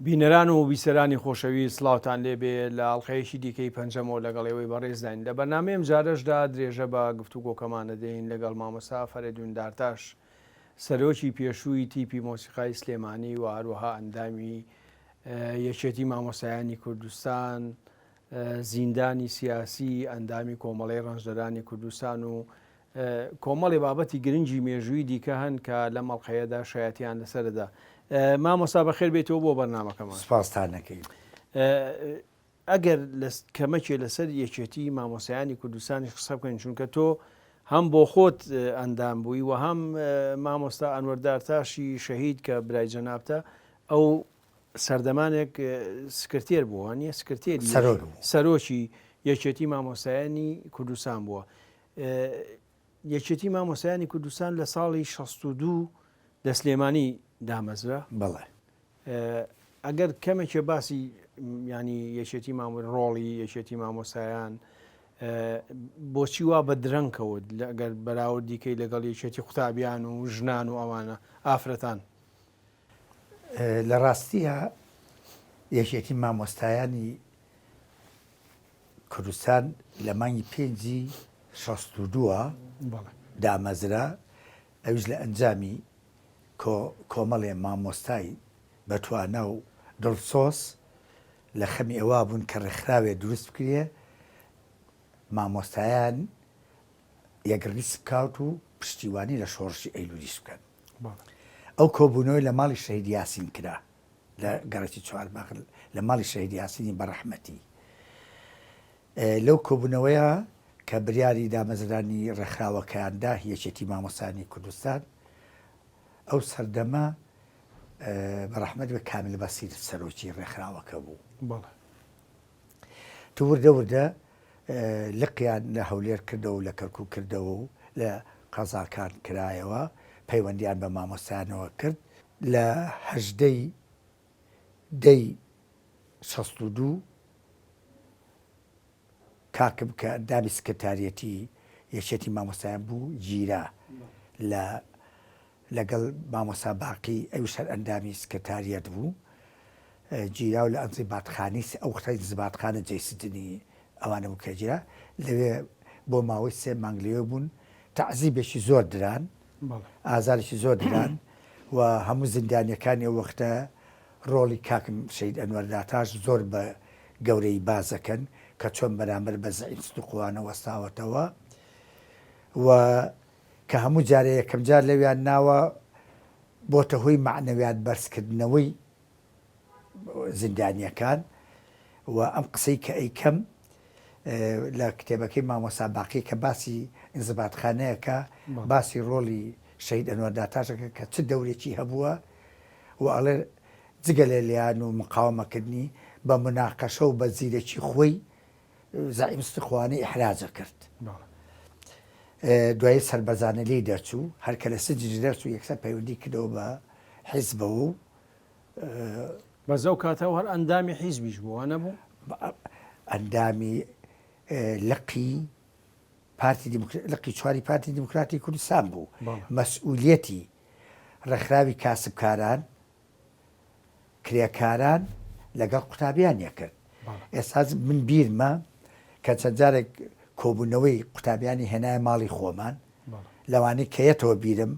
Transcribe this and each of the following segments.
بینەران و بیسەرانی خۆشەوی سڵاوتان لێبێ لە ئاڵلقەیەکی دیکەی پەنجەمەوە لەگەڵەوەی بەڕێزداین لە بەرنامەیەم جارەشدا درێژە بە گفتوگۆکەمانە دەین لەگەڵ مامۆستا فەرێدون دارتاش سەرۆکی پێشووی تیپی مۆسیقای سلێمانی و هەروەها ئەندامی یەکێتی مامۆسایانی کوردستان، زیندانی سیاسی، ئەندامی کۆمەڵی ڕەنجدەرانی کوردستان و کۆمەڵی بابەتی گرنگی مێژووی دیکە هەن کە لە مەڵقەیەدا شایەتیان لەسەردا. مامۆستا بەخێر بێتەوە بۆ بەرنامەکەمان. سپاستان نەکەین. ئەگەر کەمەکێ لەسەر یەکێتی مامۆسایانی کوردستانی قسە بکەین، چونکە تۆ هەم بۆ خۆت ئەندام بووی و هەم مامۆستا ئەنوەر دارتاشی شەهید کە برای جەنابتە ئەو سەردەمانێک سکرتێر بووە، نیە سکرتێری سەرۆکی یەکێتی مامۆسایانی کوردستان بووە. یەکێتی مامۆسایانی کوردستان لە ساڵی 62 لە سلێمانی دامەزرا. بەڵێ ئەگەر کەمێکێ باسی ینی یەکێتی ڕۆڵی یەکێتی مامۆسایان بۆچی وا بە درەنگکەوت ئەگەر بەراوردیکەی لەگەڵ یەکێتی قوتابیان و ژنان و ئەوانە ئافرەتان؟ لە ڕاستیە یەکێتی مامۆستایانی کوردستان لە مانگی 5/62 دامەزرا، ئەوش لە ئەنجامی کۆمەڵێ مامۆستای بەتوانە و دڵسۆس لە خەمی ئەوە بوون کە ڕێکخراوێ دروست بکرێ مامۆستایان یەکڕیس بکات و پشتیوانی لە شۆڕشی ئەیلولیش بکەن. ئەو کۆبوونەوەی لە ماڵی شەهید یاسین کرا لە گەڕەکی چوارباغ لە ماڵی شەهید یاسینی بەڕەحمەتی. لەو کۆبوونەوەیە کە بریاری دامەزرانی ڕێکخراوەکەیاندا یەکێتی مامۆسایانی کوردستان، ئەو سەردەمە بەڕەحمەت بە کامل بەسیر سەرۆکی ڕێکخراوەکە بوو. تو وردە وردە لقیان لە هەولێر کردەوە و لە کەرکوو کردەوە و لە قەزاکان کرایەوە، پەیوەندیان بە مامۆستایانەوە کرد. لە 18/62 کاکم کە ئەندامی سکرتاریەتی یەکێتی مامۆستایان بوو، گیرا لەگەڵ مامۆستا باقی ئەوش هەر ئەندامی سکرتاریەت بوو، گیرا و لە ئەنزیباتخانی ئەو وەختەی زیباتخانە جێیسدنی ئەوانە بوو کە گیرا لەوێ بۆ ماوەی 3 مانگ لەوێ بوون. تەعزیبێکی زۆر دران، ئازارێکی زۆر دران و هەموو زیندانیەکانی ئەو وەختە ڕۆڵی کاکم شەهید ئەنوەر دارتاش زۆر بە گەورەی بازەکەن کە چۆن بەرامبەر بە زەعیم سوتوقوانە وەستاوەتەوە و کە هەموو جارێ یەکەم جار لەویان ناوە بۆتە هۆی معنەویات بەرزکردنەوەی زیندانیەکان. و ئەم قسەی کە ئەیکەم لە کتێبەکەی مامۆستا باقی کە باسی ئینزیباتخانەیەکە باسی ڕۆڵی شەهید ئەنوەر دارتاشەکە کە چ دەورێکی هەبووە و ئەڵێ جگە لە لیان و مقاومەکردنی بە مناقەشە و بە زیرێکی خۆی زەعیم سوتوقوانەی ئیحراجە کرد. دوای سەربەزانە لێی دەرچوو، هەرکە لە سجن دەرچوو یەکسەر پەیوەندی کردەوە بە حیزبەوە و بەزەو کاتەوە هەر ئەندامی حیزبیش بووە نەبوو، ئەندامی لقی چواری پارتی دیموکراتی کوردستان بوو. مەسئولیەتی ڕێکخراوی کاسبکاران کرێکاران لەگەڵ قوتابیانیە کرد. ئێستا من بیرمە کە چەند جارێک کۆبوونەوەی قوتابیانی هێنایە ماڵی خۆمان، لەوانەی کەیەتەوە بیرم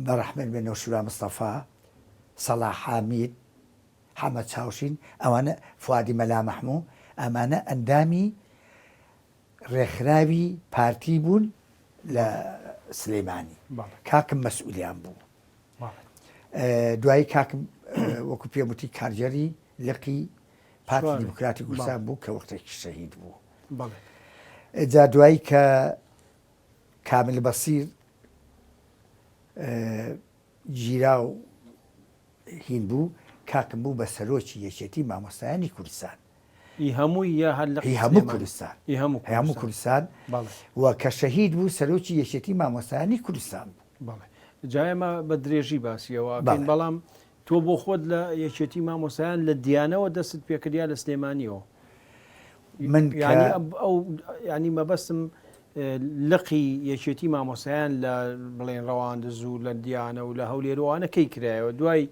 بەڕەحمەت بێ نەوشورا مستەفا، سەلاح حامید، حەمەد چاوشین، ئەوانە فوادی مەلا مەحموو، ئەمانە ئەندامی ڕێکخراوی پارتی بوون لە سلێمانی. کاکم مەسئولیان بوو. دوایی کاکم وەکو پێم وتی کارگەری لقی پارتی دیموکراتی کوردستان بوو کە وەختێکی شەهید بوو. جا دوایی کە کامل بەسیر گیرا و هین بوو، کاکم بوو بە سەرۆکی یەکێتی مامۆستایانی کوردستان. هەموو کوردستان و کە شەهید بوو سەرۆکی یەکێتی مامۆستایانی کوردستان بوو. جایمە بە درێژی باسیەوە، بەڵام تۆ بۆ خۆت لە یەکێتی مامۆسایان لە دیانەوە دەست پێکردیا لە سلێمانیەوە. من ئەو ینی مەبەستم لقی یەکێتی مامۆسایان لە بڵێن ڕەواندز و لە دیانە و لە هەولێرەوانە کەی کرایەوە، دوای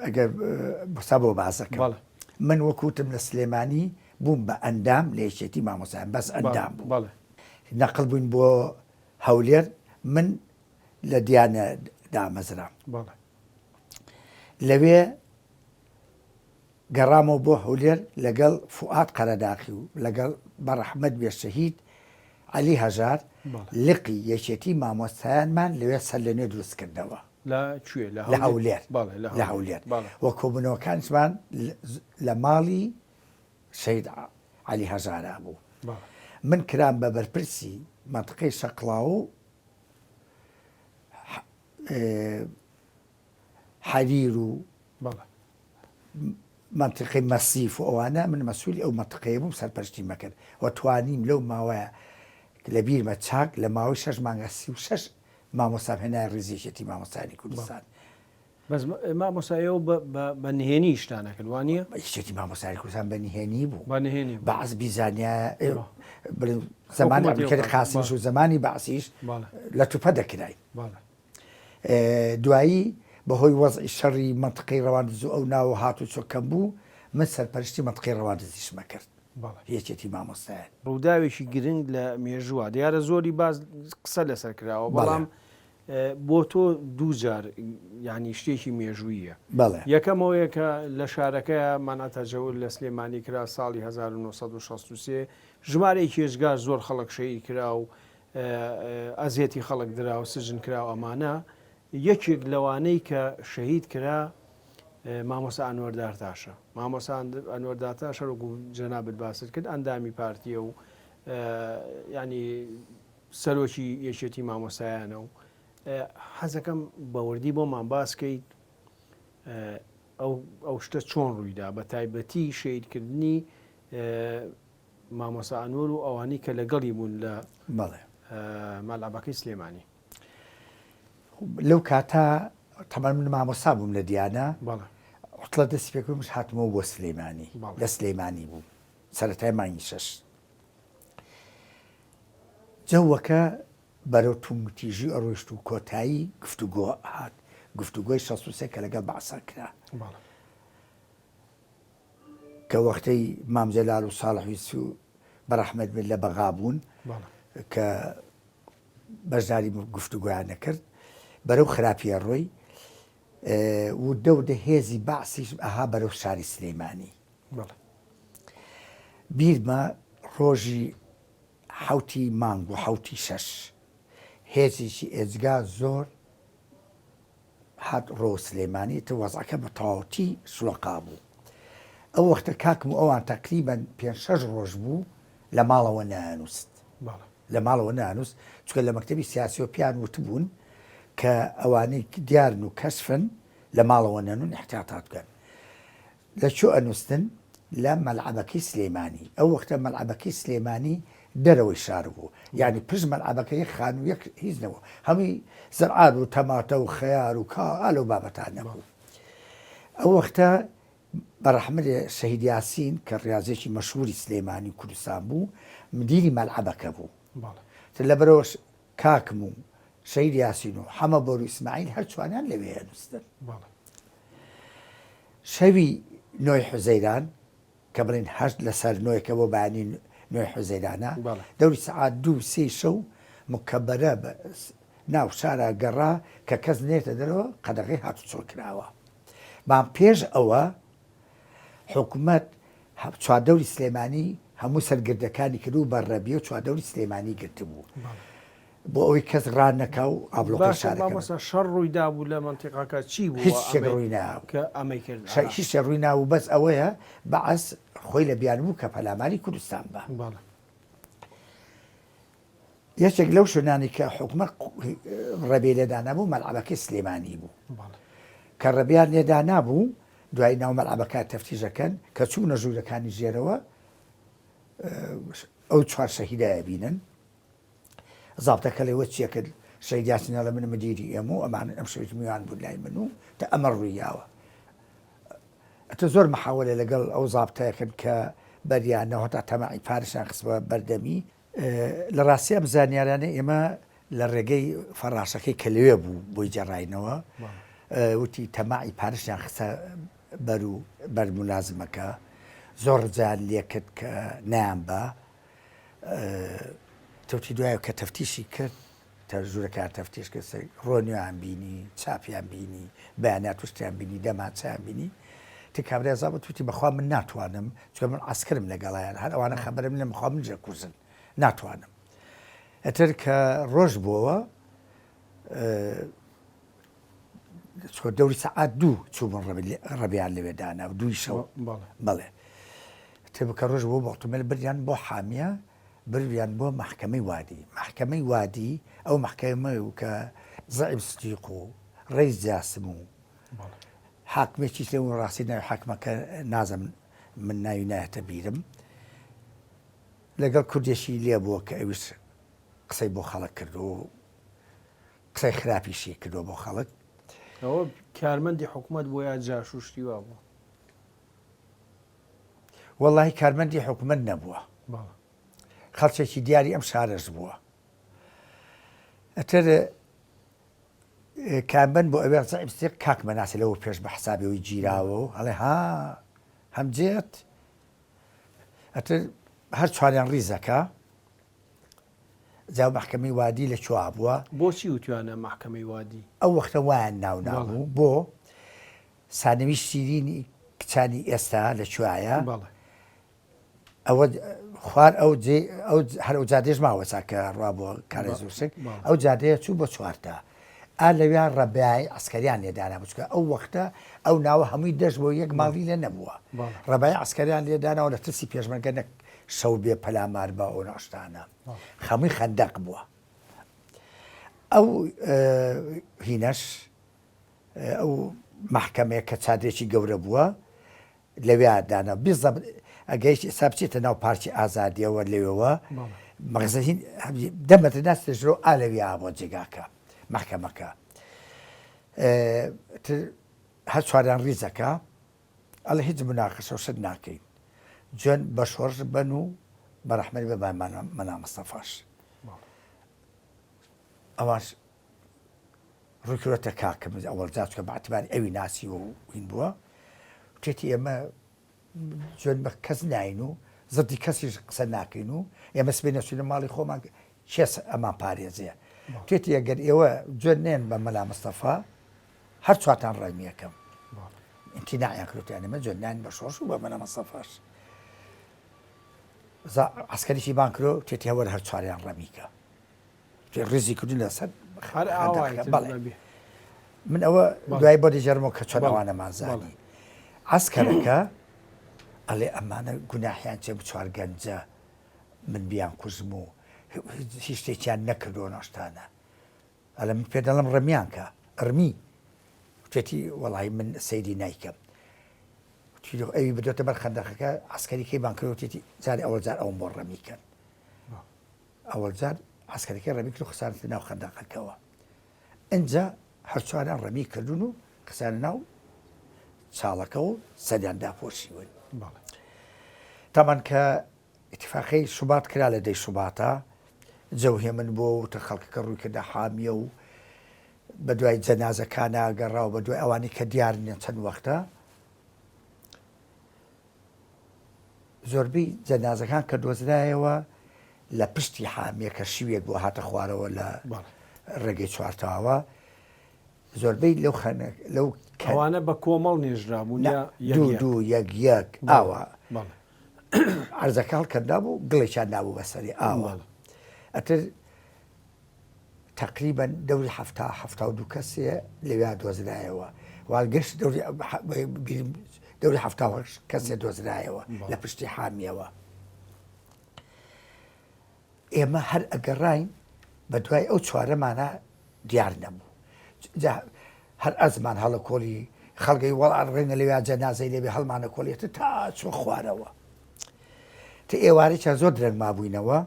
ئەگەر بسا بۆ بازەکە بەڵێ من وەکوتم لە سلێمانی بووم بە ئەندام لە یەکێتی مامۆسایان بەس ئەندام بوو بەڵێ نەقل بووین بۆ هەولێر من لە دیانە دامەزرام بەڵێ لەوێ گەڕامەوە بۆ هەولێر لەگەڵ فوعاد قەرەداقی و لەگەڵ بەڕەحمەد بێ شەهید عەلی هەژار لقی یەکێتی مامۆستایانمان لەوێ سەر لە نوێ دروست کردەوە کوێ لە هەولێر لە هەولێر وە کۆبوونەوەکانمان لە ماڵی شەهید عەلی هەژارا بوو من کرام بە بەرپرسی مەنتقەی شەقڵاو و حەریر و منطقی مەسیف و ئەوانە من مەسوولی ئەو منطقەیە بووم سەرپەرشتی مەکرد و توانیم لەو ماوەیە لە بیرمە چاک لە ماوەی 6 مانگە 36 مامۆستام هێنای ڕێزیەتی مامۆستانی کوردستان بەس مامۆسایەوە بە نهێنی شتانەکرد وانە یەکێتی مامۆستانی کوردستان بە نهێنی بوو بە نهێنی بەعز بیزانیا زمانی عەبدولکەری قاسمیش و زمانی بەعسیش لە توپە دەکرای دوایی بەهۆی وەزعی شەڕی منطقەی ڕەواندز و ئەو ناوە هاتو چۆکەم بوو من سەرپەرشتی منطقەی ڕەواندزیشمە کرد یەکێتی مامۆستایان ڕووداوێکی گرنگ لە مێژووە دیارە زۆری باز قسە لەسەر کراوە بەڵام بۆ تۆ دووجار ینی شتێکی مێژوویە یەکەمەوەیە کە لە شارەکەیە ماناتەجەول لە سلێمانی کرا ساڵی 1963 ژمارەی کێژگار زۆر خەڵک شەهید کرا و ئەزیەتی خەڵک درا و سژن کرا و ئەمانە یەکێک لەوانەی کە شەهید کرا مامۆستا ئەنوەردار تاشە مامۆستا ئەنوەردار تاشە ڕۆگو جەنابەت باست کرد ئەندامی پارتیە و ینی سەرۆکی یەکێتی مامۆستایانە و حەزەکەم بەوردی بۆمان باسکەیت ئەو شتە چۆن ڕوویدا بە تایبەتی شەهیدکردنی مامۆستا ئەنوەر و ئەوانەی کە لەگەڵی بوون لە مەلعەبەکەی سلێمانی لەو کاتا تەمان من مامۆستا بووم لە دیانە عوتڵە دەستی پێکردمش هاتمەوە بۆ سلێمانی لە سلێمانی بوو سەرەتای مانگی 6 جەوەکە بەرەو تومتیژی ئەڕۆیشت و کۆتایی گفتوگۆ هات گفتوگۆی 63 کە لەگەڵ بەعسا کرا کە وەختەی مام جەلال و ساڵح و بەڕەحمەد بن لە بەغا بوون کە بەشداری گفتوگۆیان نەکرد بەرەو خراپیە ڕۆی و دەودە هێزی بەعسیش ئەها بەرەو شاری سلێمانی بیرمە ڕۆژی حوتی مانگ و حوتی 6 هێزیشی ئێجگا زۆر هات ڕۆ سلێمانی تە وەزعەکە بە تەواوەتی سوڵقا بوو ئەو وەختە کاکم و ئەوان تەقریبەن 5-6 ڕۆژ بوو لە ماڵەوە نانووست لە ماڵەوە نانووست چکە لە مەکتەبی سیاسیۆ پیان وتبوون کە ئەوانەی دیارن و کەسفن لە ماڵەوە نەنون احتیاطات بکەن لەکوێ ئەنووستن لە مەلعەبەکەی سلێمانی ئەو وەختە مەلعەبەکەی سلێمانی دەرەوەی شار بوو یعنی پشت مەلعەبەکەی خان و یەک هیچ نەبوو هەمووی زەرعات و تەماتە و خەیار و کاڵ و بابەتان نەبوو ئەو وەختە بەڕەحمەد شەهید یاسین کە ڕاضێکی مەشهوری سلێمانی کوردستان بوو مدیری مەلعەبەکە بوو لەبەرەوە کاکم و شەهید یاسین و حەمە بۆر و ئیسماعیل هەرچوانیان لەوێ هەنووستن شەوی نۆی حوزەیران کە بڵێن هەشت لەسەر نۆیەکە بۆ بەیانی نۆی حوزەیرانە دەوری سەعات 2-3 شەو مکەبەرە ناو شارە گەڕا کە کەس نێتە دەرەوە قەدەغەی هاتوچۆ کراوە بام پێش ئەوە حکوومەت چواردەوری سلێمانی هەموو سەرگردەکانی کرد و بەڕەبیە و چواردەوری سلێمانی گرتبوو بۆ ئەوەی کەس ڕان نەکا و ئابلۆقی شارەکە شەڕ ڕوویدا بوو لە منتیقاکە چی بوو هیچ شتێک ڕووی ناوە کە ئەمەی کرد هیچ شتێک ڕووی ناوە بەس ئەوەیە بەعەس خۆی لە بیان بوو کە پەلاماری کوردستان بە یەکێک لەو شوێنانی کە حکوومەت ڕەبێ لێدا نەبوو مەلعەبەکەی سلێمانی بوو کە ڕەبیان لێدا نابوو دوای ناو مەلعەبەکە تەفتیشەکەن کە چوونە ژوورەکانی ژێرەوە ئەو چوار شەهیدایە بینن زابتەکە لێوە چیە کرد شەهید یاسینە لە من مدیری ئێمە و ئەمان ئەم شەویت میوان بوو لای من و تا ئەمە ڕوویاوە ئەتە زۆر مەحاولە لەگەڵ ئەو زابتەیەکرد کە بەریانەوە تا تەماعی پارشان خستبە بەردەمی لە ڕاستی ئەم زانیارانە ئێمە لە ڕێگەی فەڕاشەکەی کە لەوێ بوو بۆی جێڕاینەوە وتی تەماعی پارشیان خستە بەر ملازمەکە زۆر جار لێکرد کە نیان بە توتی دوایە کە تەفتیشی کرد ژوورەکە تەفتیش کرد ڕۆنیان بینی چاپیان بینی بەیانات توشتیان بینی دەماچیان بینی تی کابرێزا بە توتی بەخوا من ناتوانم چکە من عسکرم لەگەڵیان هەر ئەوانە خەبەرم لێ بخوا من ژە کوژن ناتوانم ئەتر کە ڕۆژ بووەوە دەوری سەعات 2 چووبوون ڕەبیان لەوێدانا و 2 شەو بەڵێ تێبکە ڕۆژ بۆ بەڵتومێل بریان بۆ حامیە بریان بۆ محکەمەی وادی ئەو محکەمە و کە زەعیم سدیق و ڕێیس جاسم و حاکمێکیش لێ و ڕاستی ناوی حاکمەکە نازم من ناوی نایەتە بیرم لەگەڵ کوردێکی لێ بووە کە ئەویش قسەی بۆ خەڵک کرد و قسەی خراپیشی کردو بۆ خەڵک ئەوە کارمەندی حکوومەت بۆ یا جاشوشتی وا بوو وەڵی کارمەندی حکوومەت نەبووە خەڵکێکی دیاری ئەم شارەش بووە ئەتر کارمەند بۆ ئەوێ سەعیم کاکمە ناسی لەوە پێش بە حسابەوەی گیراوە و هەڵێ هەمجێت ئەتر هەر چواریان ڕیزەکە جاو محکەمەی وادی لە چوا بووە بۆچی وتوانە محکەمەی وادی ئەو وەختە وایان ناونابوو بۆ سانەوی شیرینی کچانی ئێستا لە کوایە ئەوە خوار ئەو هەر ئەو جادێژ ماوە چاکە ڕوا بۆ کارە زووسک ئەو جادەیە چوو بۆ چوارتە لەویان ڕەبای عسکەریان لێدانا بچکە ئەو وەختە ئەو ناوە هەمووی دەشت بۆ یەک ماڵی لە نەبووە ڕەبای عسکەریان لێداناوە لە ترسی پێشمەرگە نەک شەو بێ پەلامار بە ئەو ناشتانە خەمووی خەندەق بووە ئەو هینەش ئەو محکەمەیە کە چادرێکی گەورە بووە لەوێ دانا بیزە ئەگەیشت ئێستا بچێتە ناو پارتی ئازادیەوە لەوێەوە مەغزەهین دەمەتە دەستێژۆ ئالەویا بۆ جێگاکە محکەمەکە هەر چواریان ڕیزەکە ئەڵە هیچ مناقەشە و شت ناکەین جوێن بە شۆڕژ بن و بەڕەحمەتی بە مەلا مەستەفاش ئەوانش ڕووکرۆتە کاکەم ئەوەڵ جات کە بەعتباری ئەوی ناسی و هین بووە تێتی ئێمە جوێن بە کەس ناین و زەردی کەسیش قسە ناکەین و ئێمە سبێنە چوونە ماڵی خۆمان چێس ئەمان پارێزەیە تێتی ئەگەر ئێوە جوێن نێن بە مەلا مەستەفا هەر چواتان ڕایمیەکەم ئینتیناعیان کردوتیان ئێمە جوێن نان بە شۆڕش و بە مەلا مەستەفاش عسکەریشی بان کرۆ تێتی هەوەر هەر چواریان ڕەمیکە ڕێزی کردو لەسەر من ئەوە دوای بۆ دەژێرمەوە کە چۆن ئەوانەمان زانی عسکەرەکە ئەڵێ ئەمانە گوناحیان چێ بچوار گەنجە من بیان کوژم و هیچ شتێکیان نەکردو ناشتانە ئەلە من پێ دەڵم ڕەمیان کە ئەرمی توێتی وەڵی من سەیری نایکەم ئەوی بدۆتە بەر خەندەقەکە عسکەریکەی بان کردوتێتی جارێ ئەوە جار ئەوم بۆ ڕەمیکەن ئەوە جار عسکەرەکەی ڕەمی کرد و خسانەتە ناو خەندەقەکەەوە ئەنجا هەر چواران ڕەمی کردوون و خسانە ناو چاڵەکە و سەدیان داپۆشیون تامان کە ئیتفاقی سوبات کرا لە دەی سوباتە جەوهێ من بۆ وتە خەڵکەکە ڕووی کردە حامیە و بە دوای جەنازەکانە گەڕاو بە دوای ئەوانی کە دیار نیە چەند وەختە زۆربەی جەنازەکان کە دۆزرایەوە لە پشتی حامیە کە شیوێک بۆ هاتە خوارەوە لە ڕێگەی چوارتاوە زۆربەی لەو ئەوانە بە کۆمەڵ نێژرابوون دوو یەک ئاوە عەرزەکە هەڵکەندا بوو گڵێکیان نابوو بەسەری ئاوە ئەتر تقریبا دەوری هەفتا و دوو کەسێ لەوێ دۆزرایەوە واگەشت دەوری هەفتا کەسێ دۆزرایەوە لە پشتی حامیەوە ئێمە هەر ئەگەڕاین بە دوای ئەو چوارەمانە دیار نەبوو هەر ئەزمان هەڵە کۆلی خەڵگەی وەڵ ڕێنە لەوێ جەنازەی لێبێ هەڵمانە کۆلیێتە تا چۆ خوارەوە تا ئێوارێکیان زۆر درەنگ مابووینەوە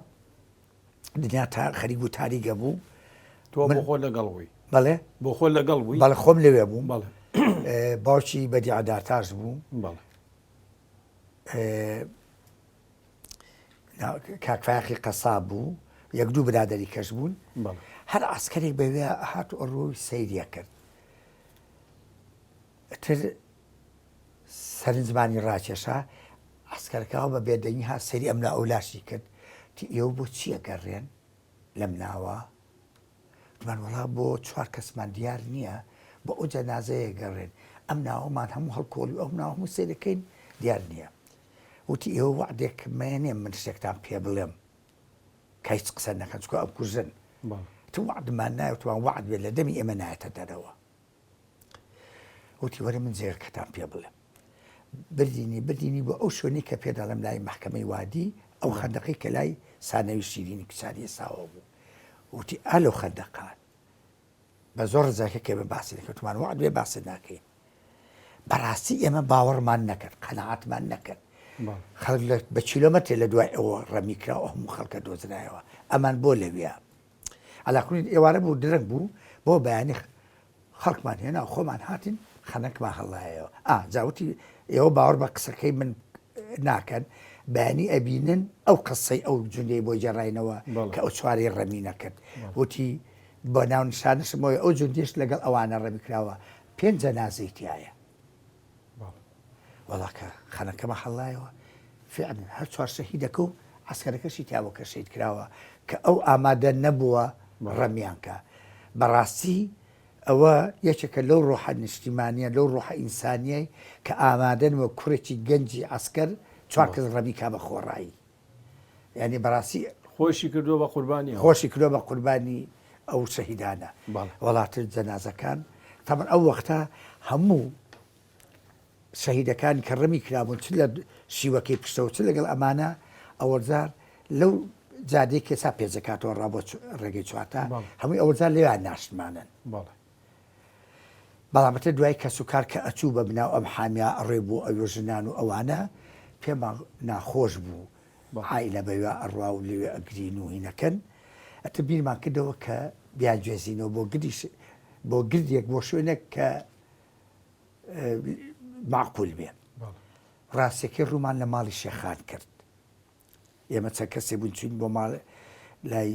دنیا تا خەریک و تاریگە بوو تۆ بۆ خۆ لەگەڵەوەی بەڵێ بۆ خۆ لەگەڵ بووی بەڵێ خۆم لەوێ بووم بەڵێ باوکی بەدیعەدارتاش بوو بەڵێ کاکفاقی قەساب بوو یەک دوو برادەری کەش بوون هەر عسکەرێک بەوێ هات ڕووی سەیریە کرد تر سەرنجمانی ڕاکێشا ئەسکەرەکەەوە بە بێدەنگی ها سەری ئەمنا ئەولاشی کرد ئێوە بۆ چییە گەڕێن لەم ناوە دوان وڵا بۆ چوار کەسمان دیار نییە بۆ ئەو جەنازەیە گەڕێن ئەم ناوەمان هەموو هەڵکۆڵی ئەو ناو هەموو سێرەکەین دیار نییە وتی ئێوە وعدێکمێنێ من شتێکتان پێ بڵێم کە هیچ قسە نەکەن چکۆ ئەم کوژن تو وعدمان نایوتوان وعد بێت لە دەمی ئێمە نایەتە دەرەوە وتی وەرە من جێرکەتان پێ بڵێم بردینی بۆ ئەو شوێنی کە پێداڵم لای محکەمەی وادی ئەو خەندەقی کە لای سانەوی شیرینی کچاری ساوە بوو وتی ئالۆ خەندەقان بە زۆر ڕزاکە کێ بە باسی دەکەوتمان وعد بێ باسی ناکەین بەڕاستی ئێمە باوەڕمان نەکرد قەنەعاتمان نەکرد خەڵک بە کیلۆمەتر لە دوای ئەوە ڕەمیکراوە هەموو خەڵکە دۆزرایەوە ئەمان بۆ لەویە ئەلاکوونی ئێوارە بوو درەنگ بوو بۆ بەیانی خەڵکمان هێنا خۆمان هاتین خەنەکمان هەڵایەوە جاوتی ئێوە باوەڕ بە قسەکەی من ناکەن بەیانی ئەبینن ئەو قسەی ئەو جوندەی بۆ جێڕاینەوە کە ئەو چواری ڕەمی نەکرد وتی بۆ ناو نیشانشمەوەی ئەو جوندیش لەگەڵ ئەوانە ڕەمیکراوە 5 جەنازەی تایە وەڵاکە خەنەکەمە هەڵایەوە فعلا هەر چوار شەهیدەکە و عسکەرەکەشی تیاوە کە شەید کراوە کە ئەو ئامادە نەبووە ڕەمیانکە بەڕاستی ئەوە یەکێکە لەو ڕۆحە نیشتیمانیە لەو ڕۆحە ئینسانیەی کە ئامادەن وە کوڕێکی گەنجی عسکەر چوار کەس ڕەمی کا بە خۆڕایی یعنی بەڕاستی خۆشی کردووە بە قوربانی خۆشی کردووە بە قوربانی ئەو شەهیدانە وڵاتر جەنازەکان تەمەن ئەو وەختە هەموو شەهیدەکانی کە ڕەمی کرابوون چ لە شیوەکەی پشتەوە چ لەگەڵ ئەمانە ئەوەرزار لەو جادەی کێسا پێجەکاتەوە ڕابۆ ڕێگەی چواتە هەمووی ئەوەرزار لێوان ناشتمانن بەڵامەتە دوای کەس و کار کە ئەچوو بە بناو ئەم حامیا ئەڕێ بوو ئەوێ ژنان و ئەوانە پێمان ناخۆش بوو عائیلە بەوێ ئەڕوا و لێوێ ئەگرین و هینەکەن ئەتە بیرمان کردەوە کە بیان گوێزینەوە بۆ گردێک بۆ شوێنێک کە معقول بێ ڕاستێکی ڕوومان لە ماڵی شێخان کرد ئێمە چەند کەسێ بوون چوین بۆ لای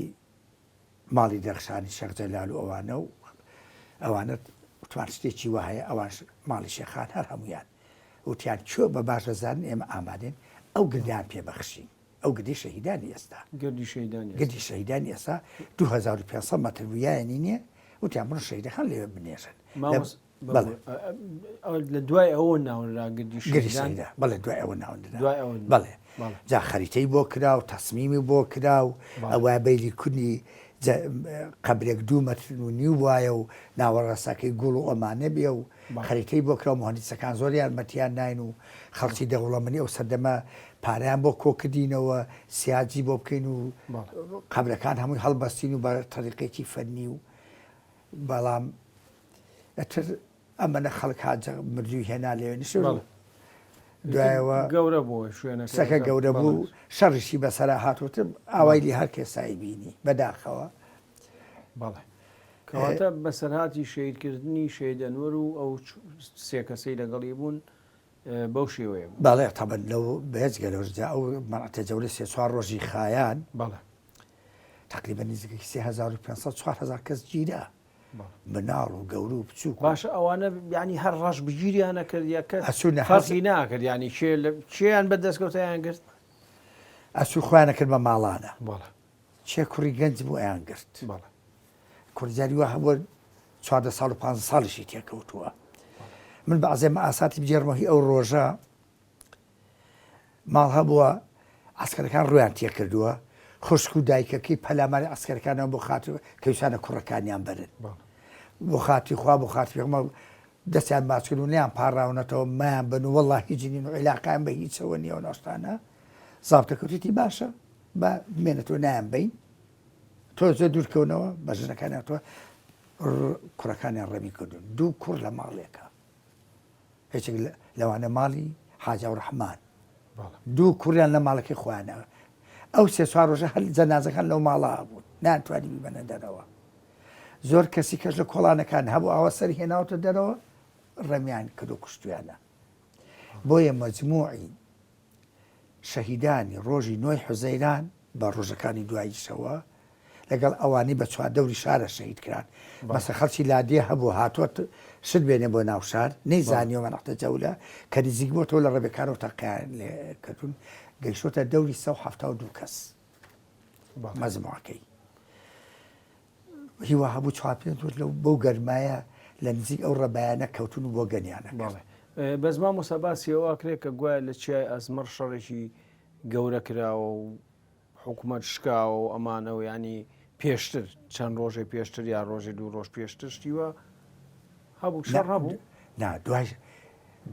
ماڵی دەرخشانی شێخ جەلال و ئەوانە توان شتێکی وە هەیە ئەوان ماڵی شێخان هەر هەمویان وتیان چۆ بە باش دەزانن ئێمە ئامادەین ئەو گردیان پێبەخشین ئەو گردی شەهیدانی ئێستا گردی شەهیدانی ئێستا 2500 مەتر ویایانی نییە وتیان بڕۆ شەهیدەکان لێوێ بنێژن لە دوای ئەوە ناوەرا گردی شەهیدە بەڵێ دوای ئەوە ناوەندرا بەڵێ جا خەریتەی بۆ کرا و تەسمیمی بۆ کرا و ئەوە بەیلی کونی قبرێک 2 مەتر و نیو وایە و ناوەڕاستەکەی گوڵ و ئەمانە بێ و خەریتەی بۆ کرا و مهندسەکان زۆر یارمەتیان ناین و خەڵکی دەوڵەمەنی ئەو سەردەمە پاریان بۆ کۆکردینەوە سیاجی بۆ بکەین و قبرەکان هەمووی هەڵبەستین و بە تەریقێکی فەنی و بەڵام ئەتر ئەمەە خەڵک حاجە مردووی هێنا لێوێ نشێ دوایەوە گەورە بووە شوێنە سەکە گەورە بوو شەڕیشی بەسەرا هاتوتر ئاوای لی هەر کێسایی بینی بەداخەوە بەڵێ کەواتە بەسەرهاتی شەیدکردنی شەیدەنوەر و ئەو 3 کەسەی لەگەڵی بوون بەو شێوەیە بەڵێ تەبەن لەو بەهێز گەلۆژدا ئەو مەڕەتە جەورە 3-4 ڕۆژی خایان بەڵێ تقریبا نزیکەی 3500-4000 کەس گیرا بناڵ و گەور و بچووک باشە ئەوانە ینی هەر ڕەش بگیریانە کردیەکە فەرقی ناکرد ینی چیان بەدەستکەوتیان گرت ئەسوو خۆیانە کرد بە ماڵانە بەڵێ چێ کوڕی گەنج بوو ئەیان گرت کوردجاری وە هەبوو 14 ساڵ و 15 ساڵیشی تێکەوتووە من بەعزێ مە ئاساتی بجێڕمەهی ئەو ڕۆژە ماڵ هەبووە عسکەرەکان ڕویان تێکردووە خوشک و دایکەکەی پەلاماری عسکەرەکانەوە بۆ خاتر کەویستانە کوڕەکانیان برن بۆ خاتی خوا بۆ خاتی پێغمە دەستیان ماچکرد و نیان پاڕاونەتەوە مایان بن و وەڵڵا هیچ نین و عیلاقیان بە هیچەوە نییە و ناشتانە زابتەکەوتیتی باشە بە بمێنێتەوە نایان بین تۆ زۆر دوورکەونەوە بە ژنەکانیانەوە کوڕەکانیان ڕەمی کردوون 2 کوڕ لە ماڵێکە هیچێک لەوانە ماڵی حاجە و ڕەحمان 2 کوڕیان لە ماڵەکەی خۆیانەوە ئەو 3-4 ڕۆژە هەر جەنازەکان لەو ماڵا بوون ناتوانی بیبەنە دەرەوە زۆر کەسی کەس لە کۆڵانەکان هەبوو ئاوە سەری هێناوتە دەرەوە ڕەمیان کرد و کوشتیانە بۆیە مەجموعی شەهیدانی ڕۆژی 9 حوزەیران بە ڕۆژەکانی دواییشەوە لەگەڵ ئەوانی بە چوار دەوری شارە شەهید کران مەسە خەڵکی لادێ هەبوو هاتووە شت بێنێ بۆ ناو شار نەیزانیەوە مەنەختە جەولە کە نزیک بۆتەوە لە ڕێبەکانەوە تاقییان لێ کردوون گەیشتۆتە دەوری 172 کەس مەزموعەکەی هیوا هەبوو چوار پێنج لەو بەو گەرمایە لە نزیک ئەو ڕێبایانە کەوتون و بۆ گەنیانە بە زمان مۆسەباسیەوە کرێت کە گوایە لە چیای ئەزمەر شەڕێکی گەورە کراوە و حکوومەت شکاوە و ئەمانەوە ینی پێشتر چەند ڕۆژێ پێشتر یا ڕۆژێ دوو ڕۆژ پێشتر شتیوە هەبوو شەڕ هەبوو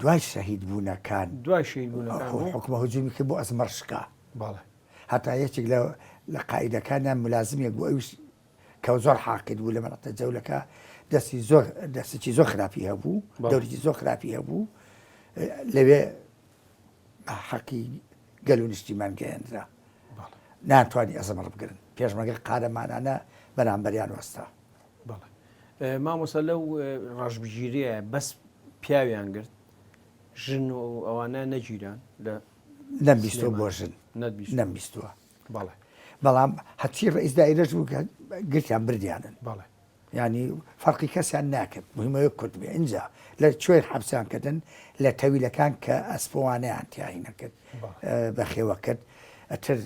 دوای شەهید بوونەکان دوای شەهید بوونەکان حکومە هجومی کرد بۆ ئەزمەر شکا بەڵێ هەتا یەکێک لە قائیدەکانیان ملازمێک بوو ئەوش کە زۆر حاقد بوو لە مەنەقەتە جەولەکە دەستێکی زۆر خراپی هەبوو دەورێکی زۆر خراپی هەبوو لەوێ حەقی گەل و نیشتیمان گەیەندرا ناتوانانی ئەزمەر بگرن پێشمەگە قارەمانانە بەرامبەریان وەستا مامۆستا لەو ڕەشبگیریە بەس پیاویان گرت ژن و ئەوانە نەگیران لە نەمبیستۆ بۆ ژن نەمبیستووە بەڵام هەچی ڕئیس دائیرەش بوو کە گرتیان بردیانن ینی فەرقی کەسیان ناکرد مهمەوە کورد بێ اینجا لە کوێر حەبسیان کردن لە تەویلەکان کە ئەسپۆوانەیان تیایی نەکرد بەخێوە کرد ئەتر